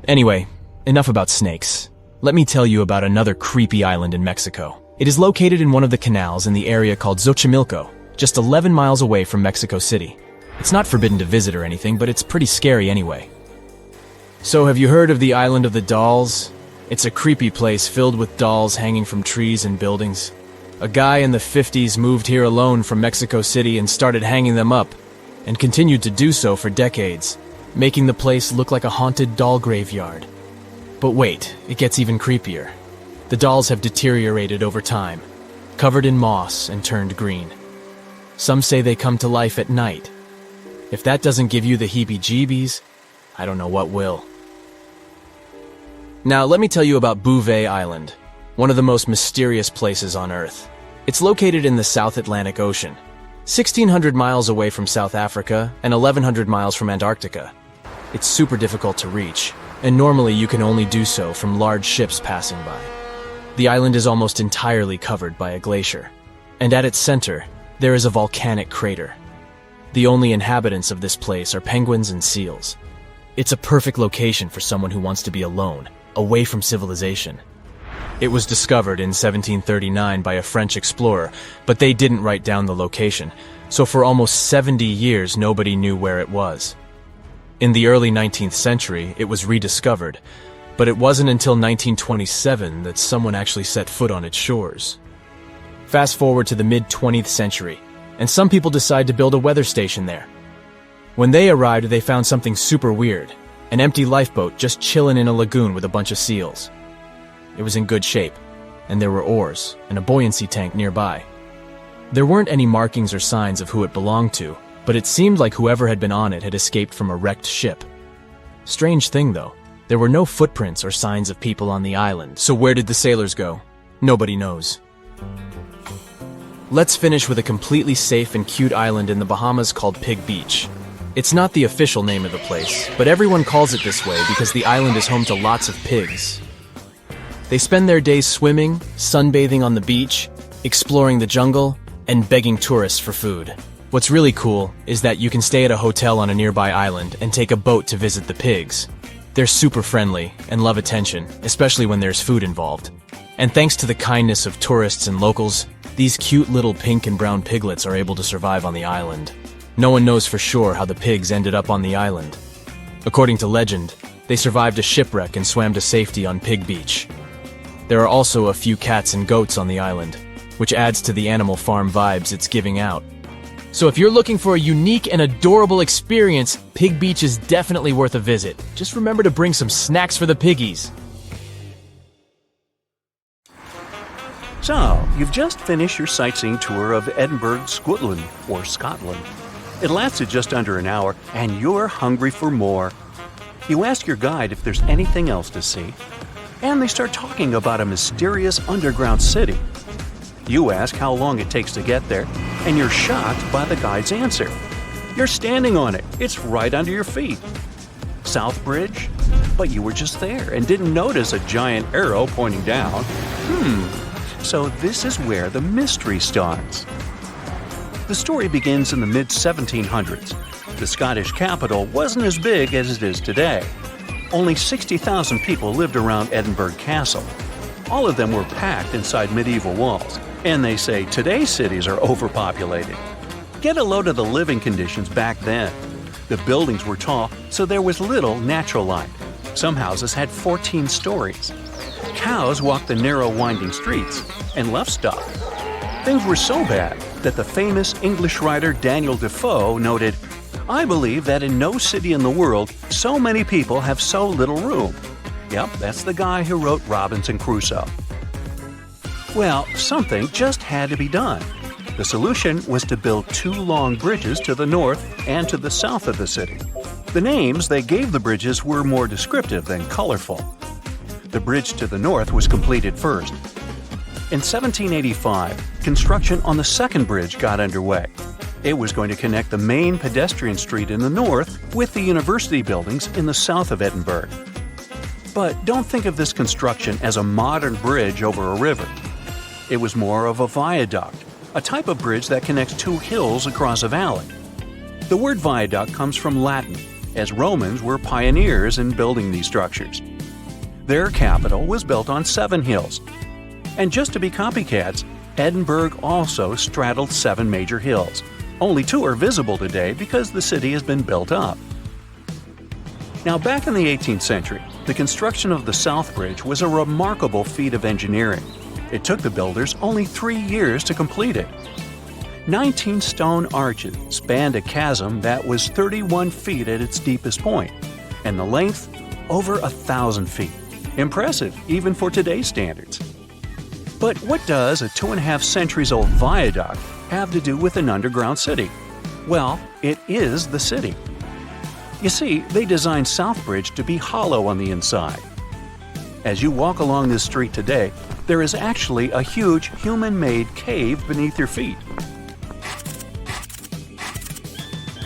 S3: Anyway, enough about snakes. Let me tell you about another creepy island in Mexico. It is located in one of the canals in the area called Xochimilco, just 11 miles away from Mexico City. It's not forbidden to visit or anything, but it's pretty scary anyway. So have you heard of the Island of the Dolls? It's a creepy place filled with dolls hanging from trees and buildings. A guy in the 50s moved here alone from Mexico City and started hanging them up, and continued to do so for decades, making the place look like a haunted doll graveyard. But wait, it gets even creepier. The dolls have deteriorated over time, covered in moss and turned green. Some say they come to life at night. If that doesn't give you the heebie-jeebies, I don't know what will. Now let me tell you about Bouvet Island, one of the most mysterious places on Earth. It's located in the South Atlantic Ocean, 1,600 miles away from South Africa and 1,100 miles from Antarctica. It's super difficult to reach, and normally you can only do so from large ships passing by. The island is almost entirely covered by a glacier, and at its center, there is a volcanic crater. The only inhabitants of this place are penguins and seals. It's a perfect location for someone who wants to be alone, away from civilization. It was discovered in 1739 by a French explorer, but they didn't write down the location, so for almost 70 years nobody knew where it was. In the early 19th century, it was rediscovered, but it wasn't until 1927 that someone actually set foot on its shores. Fast forward to the mid-20th century, and some people decide to build a weather station there. When they arrived, they found something super weird, an empty lifeboat just chilling in a lagoon with a bunch of seals. It was in good shape, and there were oars and a buoyancy tank nearby. There weren't any markings or signs of who it belonged to, but it seemed like whoever had been on it had escaped from a wrecked ship. Strange thing though, there were no footprints or signs of people on the island, so where did the sailors go? Nobody knows. Let's finish with a completely safe and cute island in the Bahamas called Pig Beach. It's not the official name of the place, but everyone calls it this way because the island is home to lots of pigs. They spend their days swimming, sunbathing on the beach, exploring the jungle, and begging tourists for food. What's really cool is that you can stay at a hotel on a nearby island and take a boat to visit the pigs. They're super friendly and love attention, especially when there's food involved. And thanks to the kindness of tourists and locals, these cute little pink and brown piglets are able to survive on the island. No one knows for sure how the pigs ended up on the island. According to legend, they survived a shipwreck and swam to safety on Pig Beach. There are also a few cats and goats on the island, which adds to the Animal Farm vibes it's giving out. So if you're looking for a unique and adorable experience, Pig Beach is definitely worth a visit. Just remember to bring some snacks for the piggies.
S1: So, you've just finished your sightseeing tour of Edinburgh, Scotland, or Scotland. It lasted just under an hour, and you're hungry for more. You ask your guide if there's anything else to see, and they start talking about a mysterious underground city. You ask how long it takes to get there, and you're shocked by the guide's answer. You're standing on it. It's right under your feet. South Bridge? But you were just there and didn't notice a giant arrow pointing down. So this is where the mystery starts. The story begins in the mid-1700s. The Scottish capital wasn't as big as it is today. Only 60,000 people lived around Edinburgh Castle. All of them were packed inside medieval walls, and they say today's cities are overpopulated. Get a load of the living conditions back then. The buildings were tall, so there was little natural light. Some houses had 14 stories. Cows walked the narrow winding streets and left stuff. Things were so bad that the famous English writer Daniel Defoe noted, "I believe that in no city in the world so many people have so little room." Yep, that's the guy who wrote Robinson Crusoe. Well, something just had to be done. The solution was to build 2 long bridges to the north and to the south of the city. The names they gave the bridges were more descriptive than colorful. The bridge to the north was completed first. In 1785, construction on the second bridge got underway. It was going to connect the main pedestrian street in the north with the university buildings in the south of Edinburgh. But don't think of this construction as a modern bridge over a river. It was more of a viaduct, a type of bridge that connects 2 hills across a valley. The word viaduct comes from Latin, as Romans were pioneers in building these structures. Their capital was built on 7 hills. And just to be copycats, Edinburgh also straddled 7 major hills. Only 2 are visible today because the city has been built up. Now, back in the 18th century, the construction of the South Bridge was a remarkable feat of engineering. It took the builders only 3 years to complete it. 19 stone arches spanned a chasm that was 31 feet at its deepest point, and the length over 1,000 feet. Impressive, even for today's standards. But what does a 2.5 centuries old viaduct have to do with an underground city? Well, it is the city. You see, they designed Southbridge to be hollow on the inside. As you walk along this street today, there is actually a huge human-made cave beneath your feet.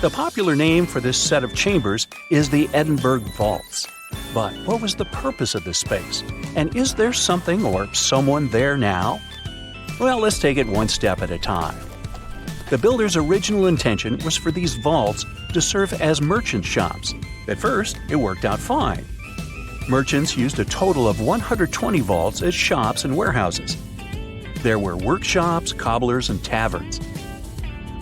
S1: The popular name for this set of chambers is the Edinburgh Vaults. But what was the purpose of this space? And is there something or someone there now? Well, let's take it one step at a time. The builder's original intention was for these vaults to serve as merchant shops. At first, it worked out fine. Merchants used a total of 120 vaults as shops and warehouses. There were workshops, cobblers, and taverns.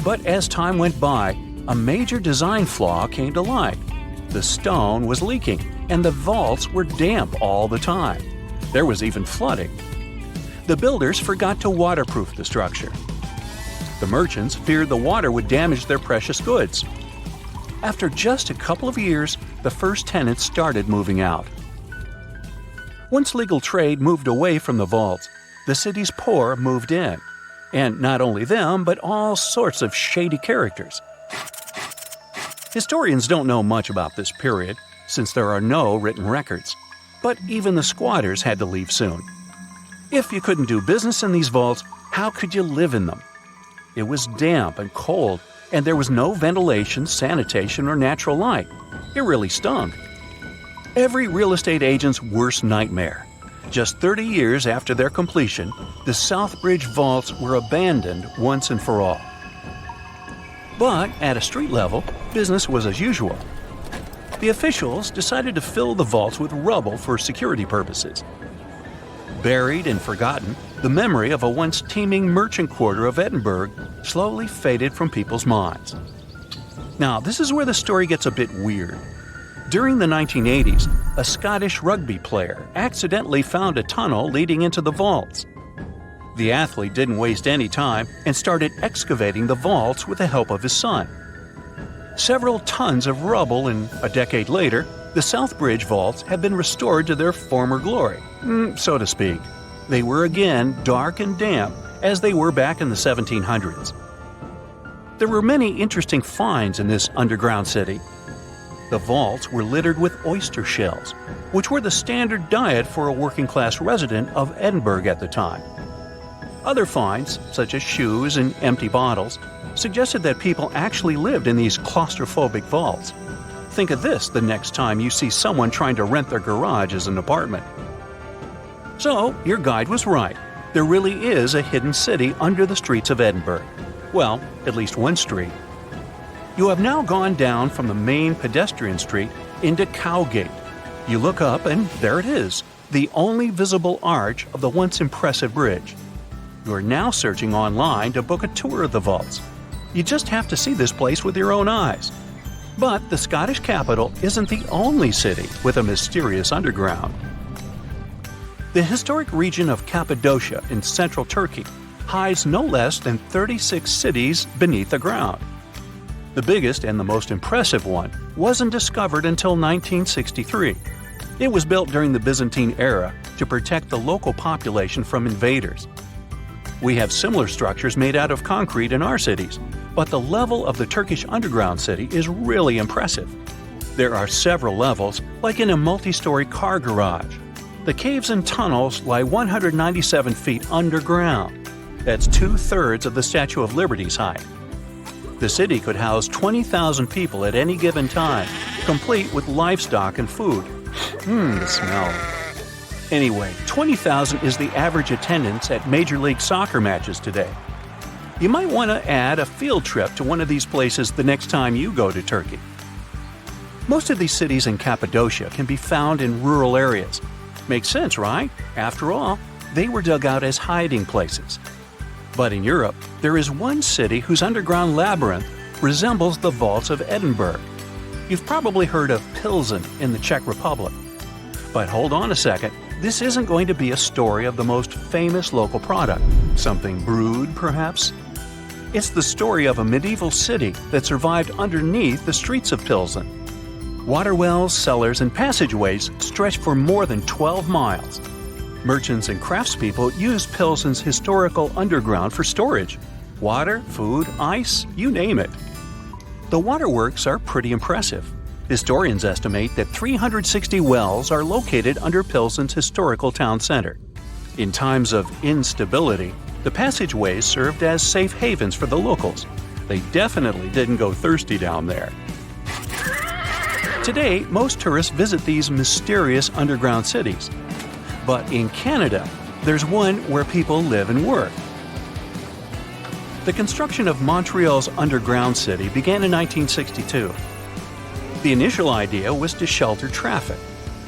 S1: But as time went by, a major design flaw came to light. The stone was leaking, and the vaults were damp all the time. There was even flooding. The builders forgot to waterproof the structure. The merchants feared the water would damage their precious goods. After just a couple of years, the first tenants started moving out. Once legal trade moved away from the vaults, the city's poor moved in. And not only them, but all sorts of shady characters. Historians don't know much about this period, since there are no written records. But even the squatters had to leave soon. If you couldn't do business in these vaults, how could you live in them? It was damp and cold, and there was no ventilation, sanitation, or natural light. It really stunk. Every real estate agent's worst nightmare. Just 30 years after their completion, the Southbridge vaults were abandoned once and for all. But at a street level, business was as usual. The officials decided to fill the vaults with rubble for security purposes. Buried and forgotten, the memory of a once teeming merchant quarter of Edinburgh slowly faded from people's minds. Now, this is where the story gets a bit weird. During the 1980s, a Scottish rugby player accidentally found a tunnel leading into the vaults. The athlete didn't waste any time and started excavating the vaults with the help of his son. Several tons of rubble, and a decade later, the Southbridge vaults have been restored to their former glory, so to speak. They were again dark and damp, as they were back in the 1700s. There were many interesting finds in this underground city. The vaults were littered with oyster shells, which were the standard diet for a working-class resident of Edinburgh at the time. Other finds, such as shoes and empty bottles, suggested that people actually lived in these claustrophobic vaults. Think of this the next time you see someone trying to rent their garage as an apartment. So, your guide was right. There really is a hidden city under the streets of Edinburgh. Well, at least one street. You have now gone down from the main pedestrian street into Cowgate. You look up and there it is, the only visible arch of the once impressive bridge. You are now searching online to book a tour of the vaults. You just have to see this place with your own eyes. But the Scottish capital isn't the only city with a mysterious underground. The historic region of Cappadocia in central Turkey hides no less than 36 cities beneath the ground. The biggest and the most impressive one wasn't discovered until 1963. It was built during the Byzantine era to protect the local population from invaders. We have similar structures made out of concrete in our cities, but the level of the Turkish underground city is really impressive. There are several levels, like in a multi-story car garage. The caves and tunnels lie 197 feet underground. That's 2/3 of the Statue of Liberty's height. The city could house 20,000 people at any given time, complete with livestock and food. The smell. Anyway, 20,000 is the average attendance at Major League Soccer matches today. You might want to add a field trip to one of these places the next time you go to Turkey. Most of these cities in Cappadocia can be found in rural areas. Makes sense, right? After all, they were dug out as hiding places. But in Europe, there is one city whose underground labyrinth resembles the vaults of Edinburgh. You've probably heard of Pilsen in the Czech Republic. But hold on a second, this isn't going to be a story of the most famous local product, something brewed perhaps? It's the story of a medieval city that survived underneath the streets of Pilsen. Water wells, cellars, and passageways stretch for more than 12 miles. Merchants and craftspeople used Pilsen's historical underground for storage. Water, food, ice, you name it. The waterworks are pretty impressive. Historians estimate that 360 wells are located under Pilsen's historical town center. In times of instability, the passageways served as safe havens for the locals. They definitely didn't go thirsty down there. Today, most tourists visit these mysterious underground cities. But in Canada, there's one where people live and work. The construction of Montreal's underground city began in 1962. The initial idea was to shelter traffic.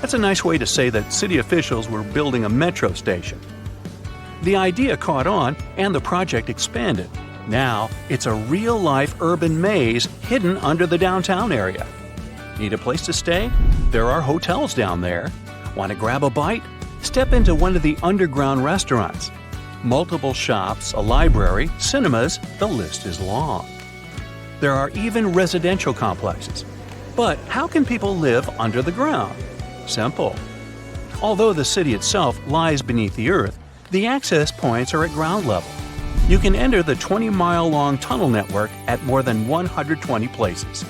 S1: That's a nice way to say that city officials were building a metro station. The idea caught on and the project expanded. Now, it's a real-life urban maze hidden under the downtown area. Need a place to stay? There are hotels down there. Want to grab a bite? Step into one of the underground restaurants. Multiple shops, a library, cinemas, the list is long. There are even residential complexes. But how can people live under the ground? Simple. Although the city itself lies beneath the earth, the access points are at ground level. You can enter the 20-mile-long tunnel network at more than 120 places.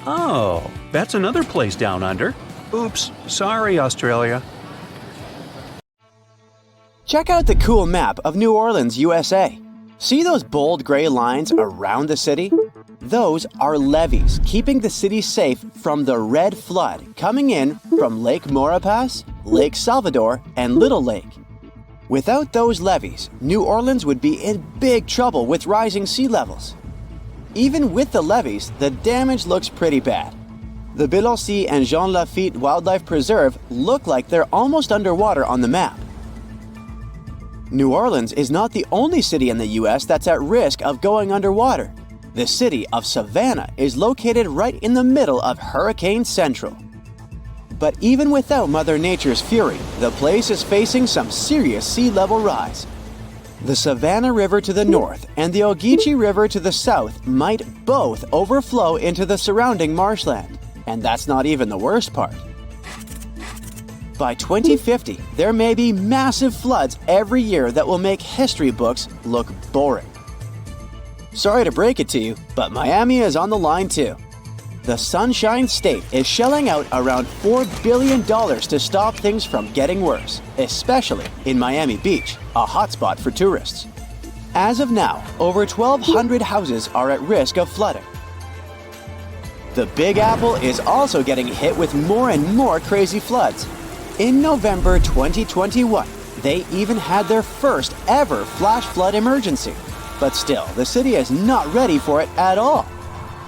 S1: Oh, that's another place down under. Oops, sorry, Australia.
S2: Check out the cool map of New Orleans, USA. See those bold gray lines around the city? Those are levees keeping the city safe from the red flood coming in from Lake Maurepas, Lake Salvador, and Little Lake. Without those levees, New Orleans would be in big trouble with rising sea levels. Even with the levees, the damage looks pretty bad. The Biloxi and Jean Lafitte Wildlife Preserve look like they're almost underwater on the map. New Orleans is not the only city in the US that's at risk of going underwater. The city of Savannah is located right in the middle of Hurricane Central. But even without Mother Nature's fury, the place is facing some serious sea level rise. The Savannah River to the north and the Ogeechee River to the south might both overflow into the surrounding marshland. And that's not even the worst part. By 2050, there may be massive floods every year that will make history books look boring. Sorry to break it to you, but Miami is on the line too. The Sunshine State is shelling out around $4 billion to stop things from getting worse, especially in Miami Beach, a hotspot for tourists. As of now, over 1,200 houses are at risk of flooding. The Big Apple is also getting hit with more and more crazy floods. In November 2021, they even had their first ever flash flood emergency. But still, the city is not ready for it at all.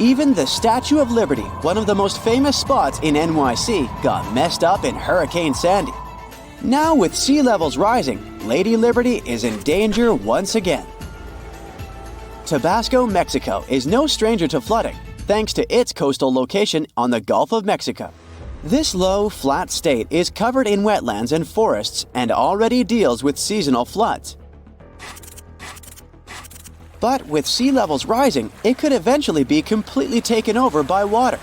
S2: Even the Statue of Liberty, one of the most famous spots in NYC, got messed up in Hurricane Sandy. Now with sea levels rising, Lady Liberty is in danger once again. Tabasco, Mexico is no stranger to flooding, thanks to its coastal location on the Gulf of Mexico. This low, flat state is covered in wetlands and forests and already deals with seasonal floods. But with sea levels rising, it could eventually be completely taken over by water.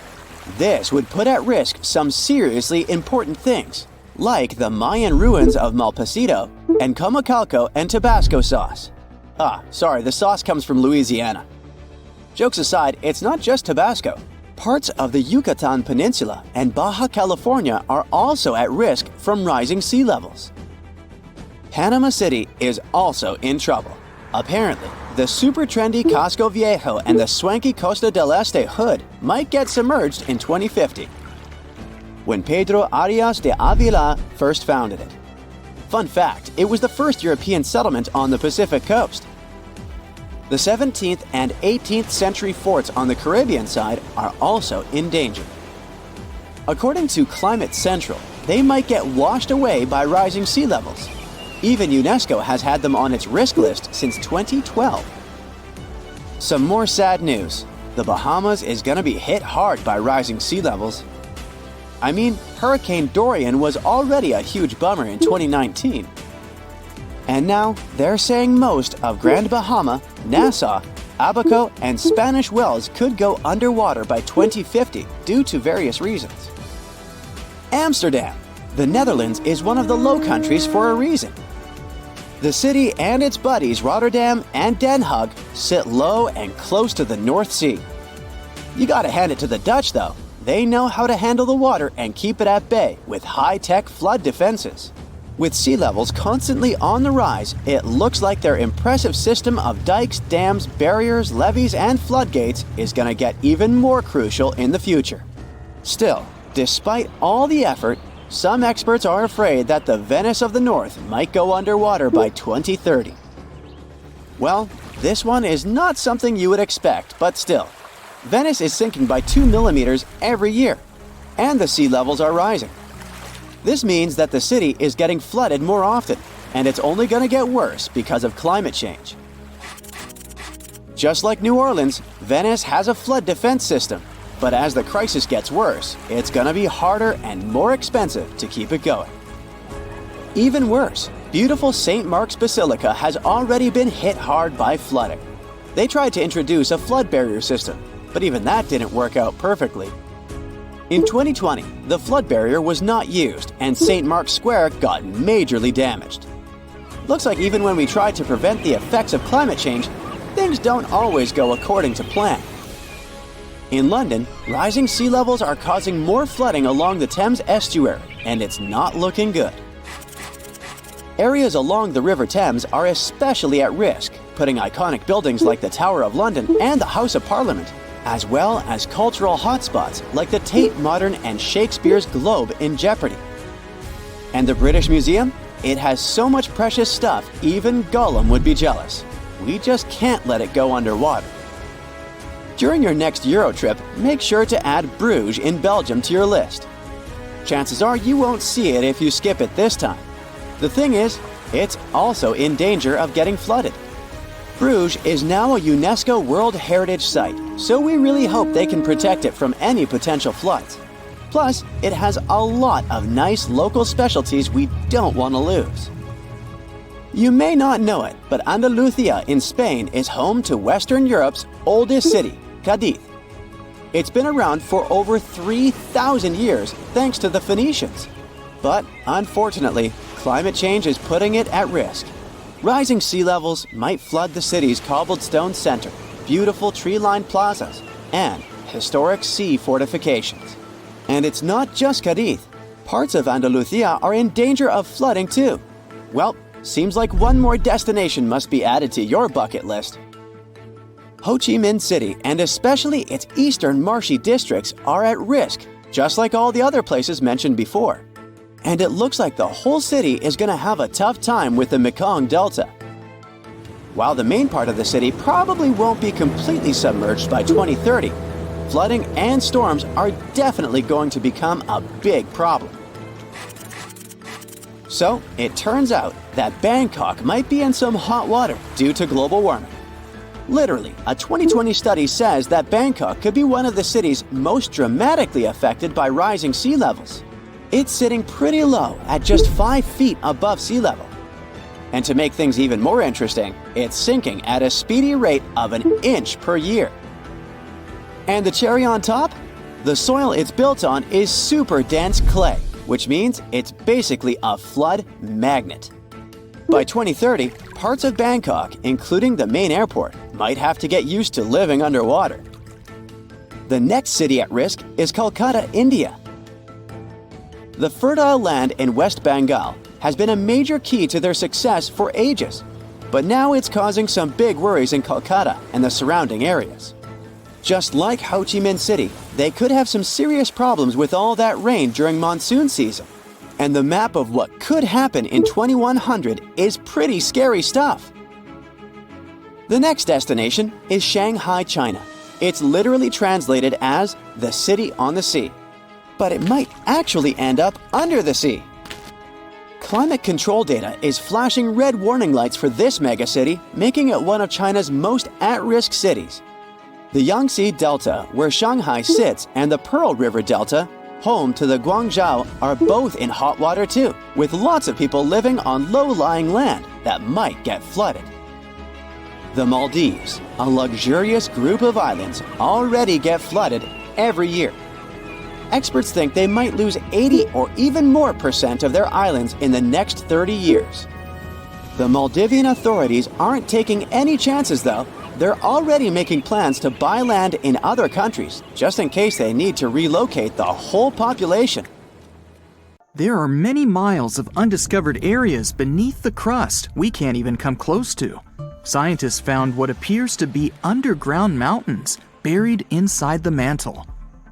S2: This would put at risk some seriously important things, like the Mayan ruins of Malpasito and Comacalco and Tabasco sauce. Sorry, the sauce comes from Louisiana. Jokes aside, it's not just Tabasco. Parts of the Yucatan Peninsula and Baja California are also at risk from rising sea levels. Panama City is also in trouble. Apparently, the super trendy Casco Viejo and the swanky Costa del Este hood might get submerged in 2050, when Pedro Arias de Avila first founded it. Fun fact, it was the first European settlement on the Pacific coast. The 17th and 18th century forts on the Caribbean side are also in danger. According to Climate Central, they might get washed away by rising sea levels. Even UNESCO has had them on its risk list since 2012. Some more sad news. The Bahamas is gonna be hit hard by rising sea levels. I mean, Hurricane Dorian was already a huge bummer in 2019. And now, they're saying most of Grand Bahama, Nassau, Abaco, and Spanish Wells could go underwater by 2050 due to various reasons. Amsterdam. The Netherlands is one of the Low Countries for a reason. The city and its buddies Rotterdam and Den Haag sit low and close to the North Sea. You gotta hand it to the Dutch though. They know how to handle the water and keep it at bay with high-tech flood defenses. With sea levels constantly on the rise, it looks like their impressive system of dikes, dams, barriers, levees, and floodgates is gonna get even more crucial in the future. Still, despite all the effort, some experts are afraid that the Venice of the North might go underwater by 2030. Well, this one is not something you would expect, but still. Venice is sinking by 2 millimeters every year, and the sea levels are rising. This means that the city is getting flooded more often, and it's only going to get worse because of climate change. Just like New Orleans, Venice has a flood defense system, but as the crisis gets worse, it's going to be harder and more expensive to keep it going. Even worse, beautiful St. Mark's Basilica has already been hit hard by flooding. They tried to introduce a flood barrier system, but even that didn't work out perfectly. In 2020, the flood barrier was not used and St. Mark's Square got majorly damaged. Looks like even when we try to prevent the effects of climate change, things don't always go according to plan. In London, rising sea levels are causing more flooding along the Thames estuary, and it's not looking good. Areas along the River Thames are especially at risk, putting iconic buildings like the Tower of London and the House of Parliament, as well as cultural hotspots like the Tate Modern and Shakespeare's Globe in jeopardy. And the British Museum? It has so much precious stuff, even Gollum would be jealous. We just can't let it go underwater. During your next Euro trip, make sure to add Bruges in Belgium to your list. Chances are you won't see it if you skip it this time. The thing is, it's also in danger of getting flooded. Bruges is now a UNESCO World Heritage Site, so we really hope they can protect it from any potential floods. Plus, it has a lot of nice local specialties we don't want to lose. You may not know it, but Andalusia in Spain is home to Western Europe's oldest city, Cadiz. It's been around for over 3,000 years thanks to the Phoenicians. But unfortunately, climate change is putting it at risk. Rising sea levels might flood the city's cobbled stone center, beautiful tree-lined plazas, and historic sea fortifications. And it's not just Cadiz. Parts of Andalusia are in danger of flooding too. Well, seems like one more destination must be added to your bucket list. Ho Chi Minh City, and especially its eastern marshy districts, are at risk, just like all the other places mentioned before. And it looks like the whole city is going to have a tough time with the Mekong Delta. While the main part of the city probably won't be completely submerged by 2030, flooding and storms are definitely going to become a big problem. So, it turns out that Bangkok might be in some hot water due to global warming. Literally, a 2020 study says that Bangkok could be one of the cities most dramatically affected by rising sea levels. It's sitting pretty low at just 5 feet above sea level. And to make things even more interesting, it's sinking at a speedy rate of 1 inch per year. And the cherry on top? The soil it's built on is super dense clay, which means it's basically a flood magnet. By 2030, parts of Bangkok, including the main airport, might have to get used to living underwater. The next city at risk is Kolkata, India. The fertile land in West Bengal has been a major key to their success for ages, but now it's causing some big worries in Kolkata and the surrounding areas. Just like Ho Chi Minh City, they could have some serious problems with all that rain during monsoon season. And the map of what could happen in 2100 is pretty scary stuff. The next destination is Shanghai, China. It's literally translated as the city on the sea, but it might actually end up under the sea. Climate control data is flashing red warning lights for this megacity, making it one of China's most at-risk cities. The Yangtze Delta, where Shanghai sits, and the Pearl River Delta, home to the Guangzhou, are both in hot water too, with lots of people living on low-lying land that might get flooded. The Maldives, a luxurious group of islands, already get flooded every year. Experts think they might lose 80 or even more % of their islands in the next 30 years. The Maldivian authorities aren't taking any chances though. They're already making plans to buy land in other countries, just in case they need to relocate the whole population.
S4: There are many miles of undiscovered areas beneath the crust we can't even come close to. Scientists found what appears to be underground mountains buried inside the mantle.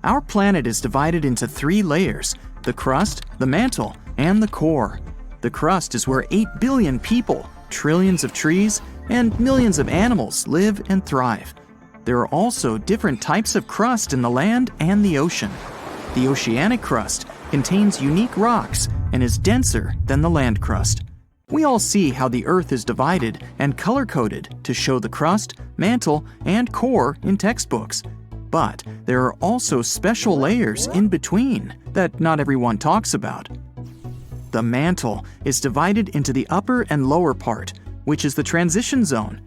S4: Our planet is divided into 3 layers: the crust, the mantle, and the core. The crust is where 8 billion people, trillions of trees, and millions of animals live and thrive. There are also different types of crust in the land and the ocean. The oceanic crust contains unique rocks and is denser than the land crust. We all see how the Earth is divided and color-coded to show the crust, mantle, and core in textbooks. But there are also special layers in between that not everyone talks about. The mantle is divided into the upper and lower part, which is the transition zone.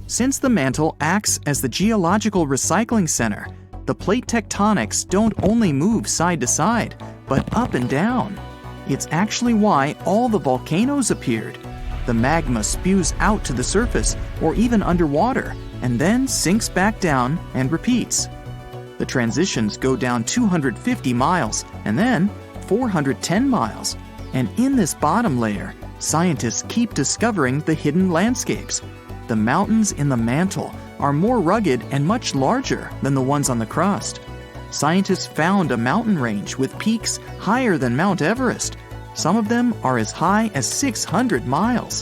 S4: Since the mantle acts as the geological recycling center, the plate tectonics don't only move side to side, but up and down. It's actually why all the volcanoes appeared. The magma spews out to the surface or even underwater, and then sinks back down and repeats. The transitions go down 250 miles and then 410 miles. And in this bottom layer, scientists keep discovering the hidden landscapes. The mountains in the mantle are more rugged and much larger than the ones on the crust. Scientists found a mountain range with peaks higher than Mount Everest. Some of them are as high as 600 miles.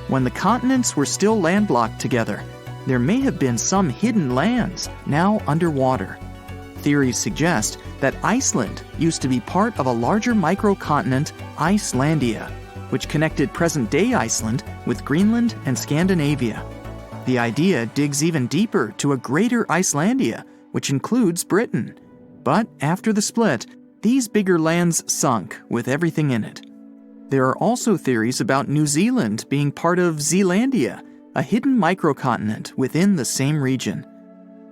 S4: When the continents were still landlocked together, there may have been some hidden lands now underwater. Theories suggest that Iceland used to be part of a larger microcontinent, Icelandia, which connected present-day Iceland with Greenland and Scandinavia. The idea digs even deeper to a greater Icelandia, which includes Britain. But after the split, these bigger lands sunk with everything in it. There are also theories about New Zealand being part of Zealandia, a hidden microcontinent within the same region.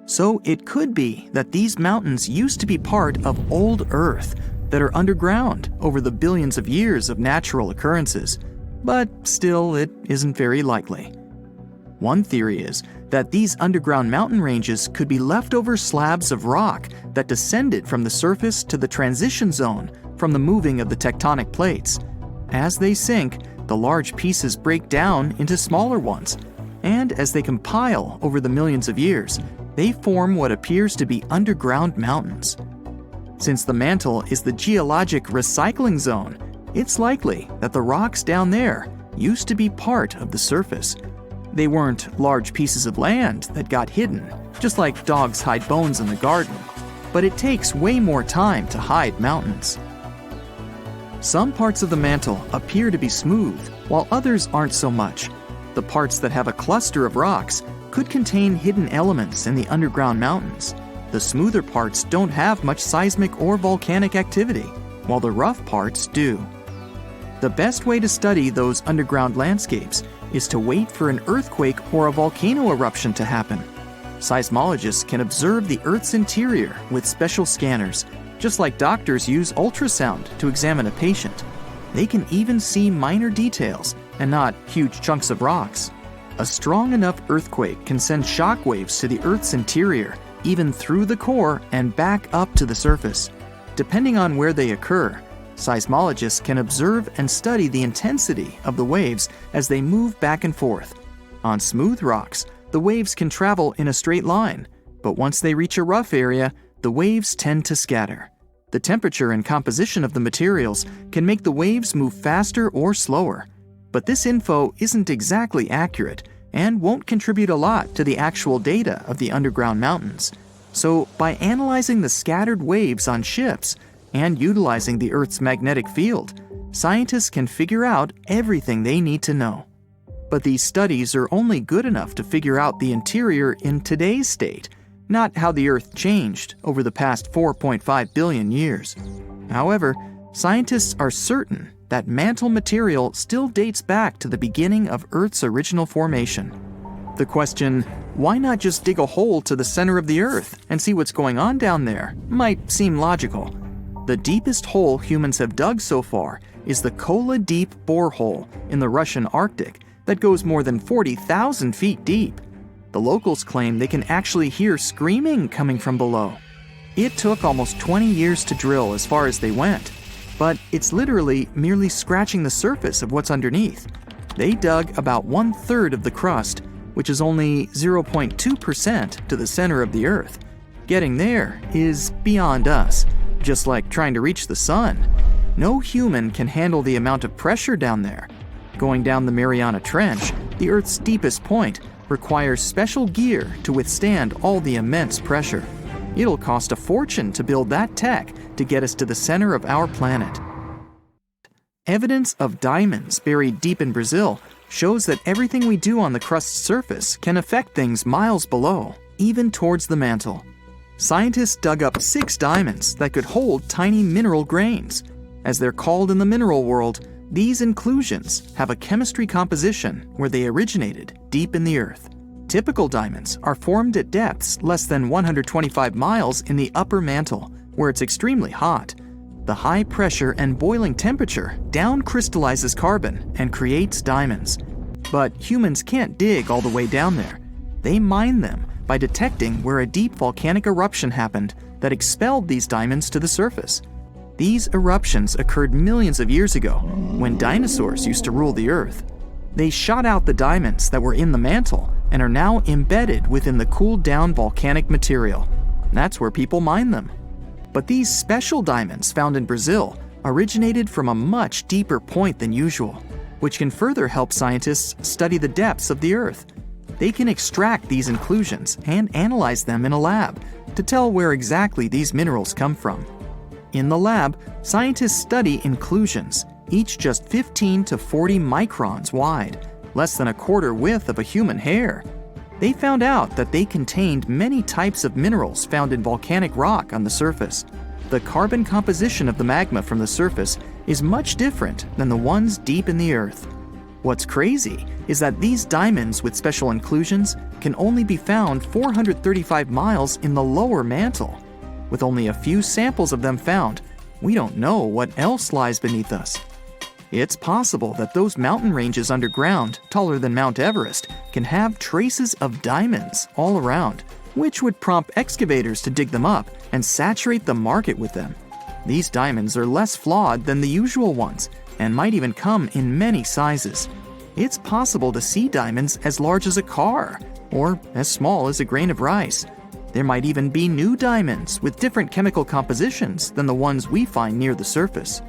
S4: So it could be that these mountains used to be part of old Earth that are underground over the billions of years of natural occurrences, but still it isn't very likely. One theory is that these underground mountain ranges could be leftover slabs of rock that descended from the surface to the transition zone from the moving of the tectonic plates. As they sink, the large pieces break down into smaller ones, and as they compile over the millions of years, they form what appears to be underground mountains. Since the mantle is the geologic recycling zone, it's likely that the rocks down there used to be part of the surface. They weren't large pieces of land that got hidden, just like dogs hide bones in the garden, but it takes way more time to hide mountains. Some parts of the mantle appear to be smooth, while others aren't so much. The parts that have a cluster of rocks could contain hidden elements in the underground mountains. The smoother parts don't have much seismic or volcanic activity, while the rough parts do. The best way to study those underground landscapes is to wait for an earthquake or a volcano eruption to happen. Seismologists can observe the Earth's interior with special scanners, just like doctors use ultrasound to examine a patient. They can even see minor details, and not huge chunks of rocks. A strong enough earthquake can send shock waves to the Earth's interior, even through the core and back up to the surface. Depending on where they occur, seismologists can observe and study the intensity of the waves as they move back and forth. On smooth rocks, the waves can travel in a straight line, but once they reach a rough area, the waves tend to scatter. The temperature and composition of the materials can make the waves move faster or slower. But this info isn't exactly accurate and won't contribute a lot to the actual data of the underground mountains. So, by analyzing the scattered waves on ships and utilizing the Earth's magnetic field, scientists can figure out everything they need to know. But these studies are only good enough to figure out the interior in today's state, not how the Earth changed over the past 4.5 billion years. However, scientists are certain that mantle material still dates back to the beginning of Earth's original formation. The question, why not just dig a hole to the center of the Earth and see what's going on down there, might seem logical. The deepest hole humans have dug so far is the Kola Deep borehole in the Russian Arctic that goes more than 40,000 feet deep. The locals claim they can actually hear screaming coming from below. It took almost 20 years to drill as far as they went, but it's literally merely scratching the surface of what's underneath. They dug about 1/3 of the crust, which is only 0.2% to the center of the Earth. Getting there is beyond us, just like trying to reach the sun. No human can handle the amount of pressure down there. Going down the Mariana Trench, the Earth's deepest point, requires special gear to withstand all the immense pressure. It'll cost a fortune to build that tech to get us to the center of our planet. Evidence of diamonds buried deep in Brazil shows that everything we do on the crust's surface can affect things miles below, even towards the mantle. Scientists dug up 6 diamonds that could hold tiny mineral grains. As they're called in the mineral world, these inclusions have a chemistry composition where they originated deep in the Earth. Typical diamonds are formed at depths less than 125 miles in the upper mantle, where it's extremely hot. The high pressure and boiling temperature down crystallizes carbon and creates diamonds. But humans can't dig all the way down there. They mine them by detecting where a deep volcanic eruption happened that expelled these diamonds to the surface. These eruptions occurred millions of years ago, when dinosaurs used to rule the Earth. They shot out the diamonds that were in the mantle and are now embedded within the cooled down volcanic material. That's where people mine them. But these special diamonds found in Brazil originated from a much deeper point than usual, which can further help scientists study the depths of the Earth. They can extract these inclusions and analyze them in a lab to tell where exactly these minerals come from. In the lab, scientists study inclusions, each just 15 to 40 microns wide, less than a quarter width of a human hair. They found out that they contained many types of minerals found in volcanic rock on the surface. The carbon composition of the magma from the surface is much different than the ones deep in the Earth. What's crazy is that these diamonds with special inclusions can only be found 435 miles in the lower mantle. With only a few samples of them found, we don't know what else lies beneath us. It's possible that those mountain ranges underground, taller than Mount Everest, can have traces of diamonds all around, which would prompt excavators to dig them up and saturate the market with them. These diamonds are less flawed than the usual ones and might even come in many sizes. It's possible to see diamonds as large as a car or as small as a grain of rice. There might even be new diamonds with different chemical compositions than the ones we find near the surface.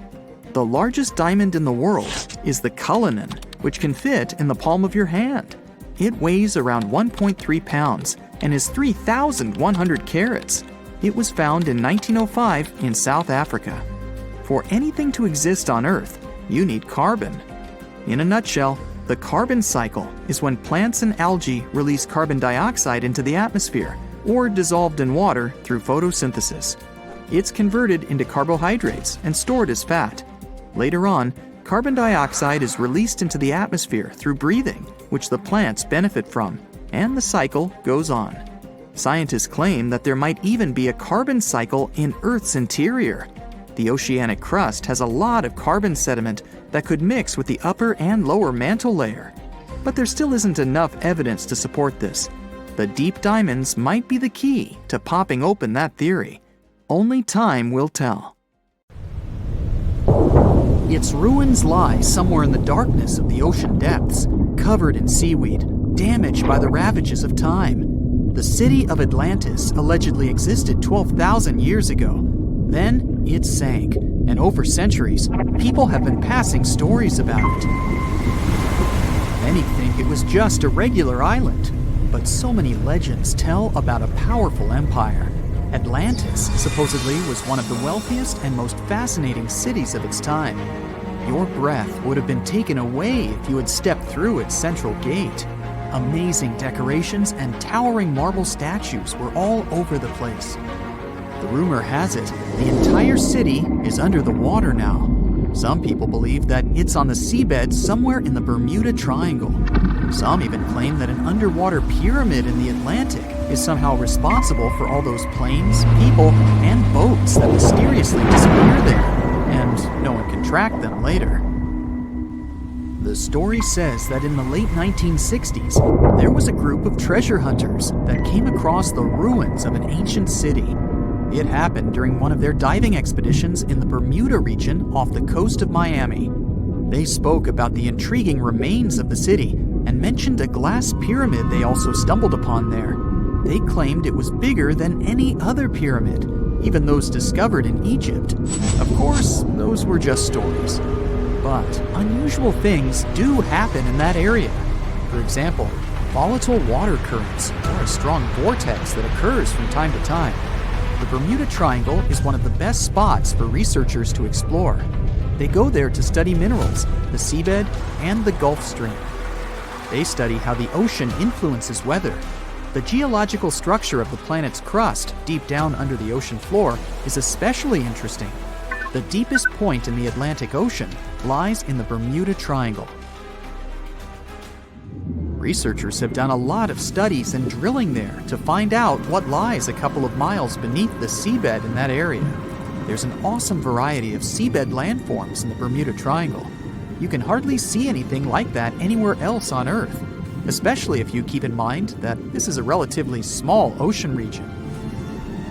S4: The largest diamond in the world is the Cullinan, which can fit in the palm of your hand. It weighs around 1.3 pounds and is 3,100 carats. It was found in 1905 in South Africa. For anything to exist on Earth, you need carbon. In a nutshell, the carbon cycle is when plants and algae release carbon dioxide into the atmosphere or dissolved in water through photosynthesis. It's converted into carbohydrates and stored as fat. Later on, carbon dioxide is released into the atmosphere through breathing, which the plants benefit from, and the cycle goes on. Scientists claim that there might even be a carbon cycle in Earth's interior. The oceanic crust has a lot of carbon sediment that could mix with the upper and lower mantle layer. But there still isn't enough evidence to support this. The deep diamonds might be the key to popping open that theory. Only time will tell. Its ruins lie somewhere in the darkness of the ocean depths, covered in seaweed, damaged by the ravages of time. The city of Atlantis allegedly existed 12,000 years ago. Then it sank, and over centuries, people have been passing stories about it. Many think it was just a regular island, but so many legends tell about a powerful empire. Atlantis supposedly was one of the wealthiest and most fascinating cities of its time. Your breath would have been taken away if you had stepped through its central gate. Amazing decorations and towering marble statues were all over the place. The rumor has it, the entire city is under the water now. Some people believe that it's on the seabed somewhere in the Bermuda Triangle. Some even claim that an underwater pyramid in the Atlantic is somehow responsible for all those planes, people, and boats that mysteriously disappear there, and no one can track them later. The story says that in the late 1960s, there was a group of treasure hunters that came across the ruins of an ancient city. It happened during one of their diving expeditions in the Bermuda region off the coast of Miami. They spoke about the intriguing remains of the city and mentioned a glass pyramid they also stumbled upon there. They claimed it was bigger than any other pyramid, even those discovered in Egypt. Of course, those were just stories. But unusual things do happen in that area. For example, volatile water currents or a strong vortex that occurs from time to time. The Bermuda Triangle is one of the best spots for researchers to explore. They go there to study minerals, the seabed, and the Gulf Stream. They study how the ocean influences weather. The geological structure of the planet's crust, deep down under the ocean floor, is especially interesting. The deepest point in the Atlantic Ocean lies in the Bermuda Triangle. Researchers have done a lot of studies and drilling there to find out what lies a couple of miles beneath the seabed in that area. There's an awesome variety of seabed landforms in the Bermuda Triangle. You can hardly see anything like that anywhere else on Earth, especially if you keep in mind that this is a relatively small ocean region.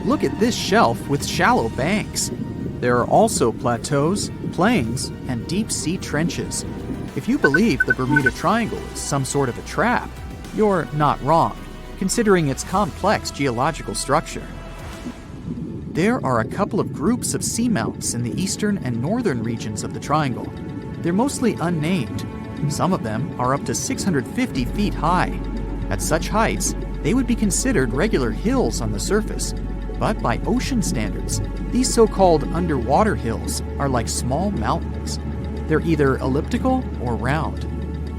S4: Look at this shelf with shallow banks. There are also plateaus, plains, and deep-sea trenches. If you believe the Bermuda Triangle is some sort of a trap, you're not wrong, considering its complex geological structure. There are a couple of groups of seamounts in the eastern and northern regions of the triangle. They're mostly unnamed. Some of them are up to 650 feet high. At such heights, they would be considered regular hills on the surface. But by ocean standards, these so-called underwater hills are like small mountains. They're either elliptical or round.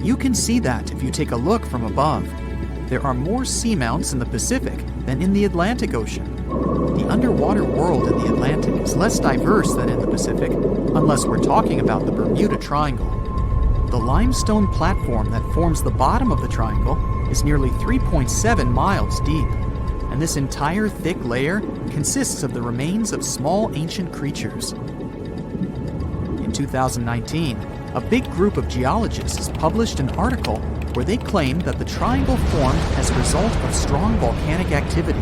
S4: You can see that if you take a look from above. There are more seamounts in the Pacific than in the Atlantic Ocean. The underwater world in the Atlantic is less diverse than in the Pacific, unless we're talking about the Bermuda Triangle. The limestone platform that forms the bottom of the triangle is nearly 3.7 miles deep, and this entire thick layer consists of the remains of small ancient creatures. In 2019, a big group of geologists published an article where they claimed that the triangle formed as a result of strong volcanic activity.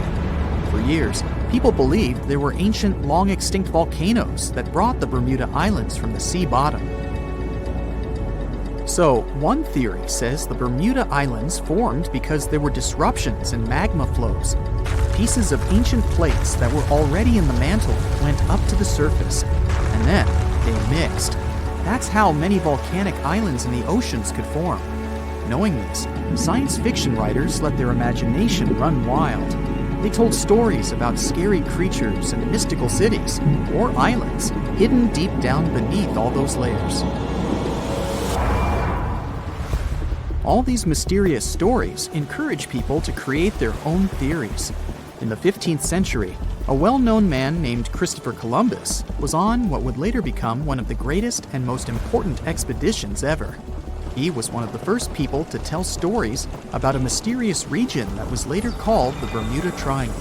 S4: For years, people believed there were ancient, long-extinct volcanoes that brought the Bermuda Islands from the sea bottom. So, one theory says the Bermuda Islands formed because there were disruptions in magma flows. Pieces of ancient plates that were already in the mantle went up to the surface, and then they mixed. That's how many volcanic islands in the oceans could form. Knowing this, science fiction writers let their imagination run wild. They told stories about scary creatures and mystical cities, or islands, hidden deep down beneath all those layers. All these mysterious stories encourage people to create their own theories. In the 15th century, a well-known man named Christopher Columbus was on what would later become one of the greatest and most important expeditions ever. He was one of the first people to tell stories about a mysterious region that was later called the Bermuda Triangle.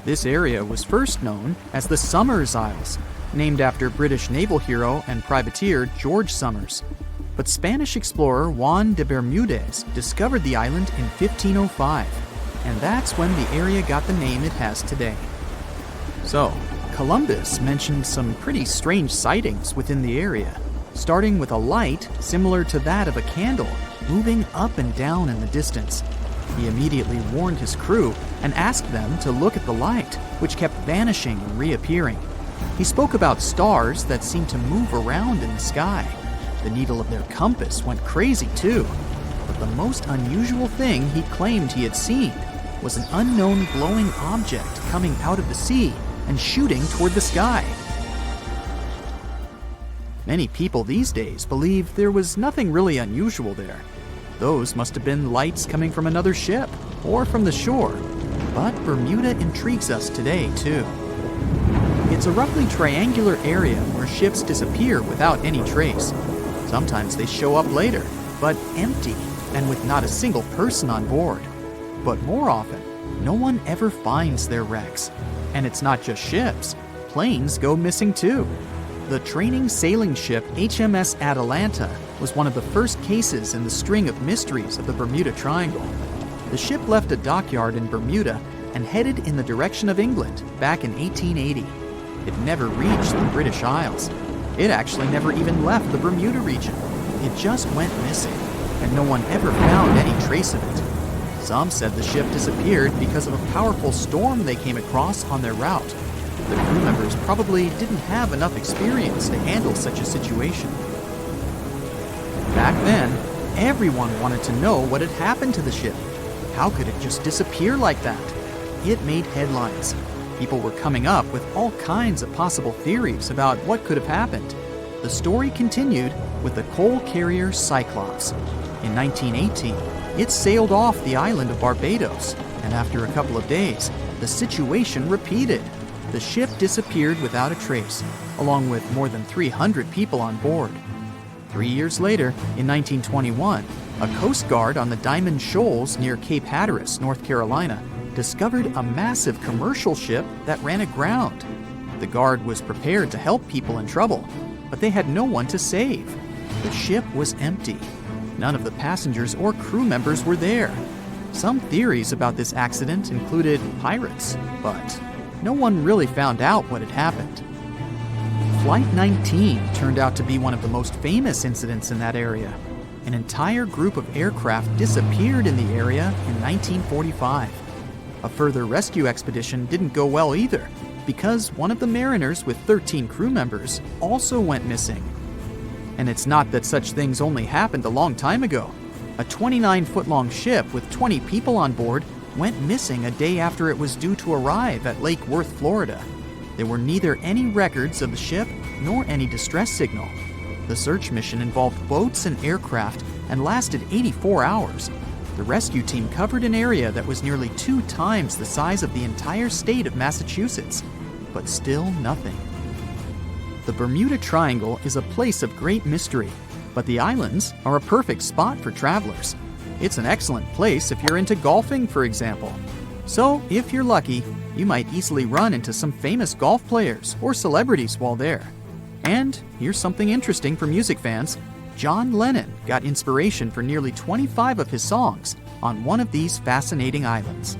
S4: This area was first known as the Somers Isles, named after British naval hero and privateer George Somers. But Spanish explorer Juan de Bermudez discovered the island in 1505, and that's when the area got the name it has today. So, Columbus mentioned some pretty strange sightings within the area, starting with a light similar to that of a candle moving up and down in the distance. He immediately warned his crew and asked them to look at the light, which kept vanishing and reappearing. He spoke about stars that seemed to move around in the sky. The needle of their compass went crazy too. But the most unusual thing he claimed he had seen was an unknown glowing object coming out of the sea and shooting toward the sky. Many people these days believe there was nothing really unusual there. Those must have been lights coming from another ship or from the shore. But Bermuda intrigues us today too. It's a roughly triangular area where ships disappear without any trace. Sometimes they show up later, but empty and with not a single person on board. But more often, no one ever finds their wrecks. And it's not just ships. Planes go missing too. The training sailing ship HMS Atalanta was one of the first cases in the string of mysteries of the Bermuda Triangle. The ship left a dockyard in Bermuda and headed in the direction of England back in 1880. It never reached the British Isles. It actually never even left the Bermuda region. It just went missing, and no one ever found any trace of it. Some said the ship disappeared because of a powerful storm they came across on their route. The crew members probably didn't have enough experience to handle such a situation. Back then, everyone wanted to know what had happened to the ship. How could it just disappear like that? It made headlines. People were coming up with all kinds of possible theories about what could have happened. The story continued with the coal carrier Cyclops. In 1918, it sailed off the island of Barbados, and after a couple of days, the situation repeated. The ship disappeared without a trace, along with more than 300 people on board. 3 years later, in 1921, a Coast Guard on the Diamond Shoals near Cape Hatteras, North Carolina, discovered a massive commercial ship that ran aground. The Guard was prepared to help people in trouble, but they had no one to save. The ship was empty. None of the passengers or crew members were there. Some theories about this accident included pirates, but no one really found out what had happened. Flight 19 turned out to be one of the most famous incidents in that area. An entire group of aircraft disappeared in the area in 1945. A further rescue expedition didn't go well either, because one of the mariners with 13 crew members also went missing. And it's not that such things only happened a long time ago. A 29-foot-long ship with 20 people on board went missing a day after it was due to arrive at Lake Worth, Florida. There were neither any records of the ship nor any distress signal. The search mission involved boats and aircraft and lasted 84 hours. The rescue team covered an area that was nearly 2 times the size of the entire state of Massachusetts, but still nothing. The Bermuda Triangle is a place of great mystery, but the islands are a perfect spot for travelers. It's an excellent place if you're into golfing, for example. So, if you're lucky, you might easily run into some famous golf players or celebrities while there. And here's something interesting for music fans. John Lennon got inspiration for nearly 25 of his songs on one of these fascinating islands.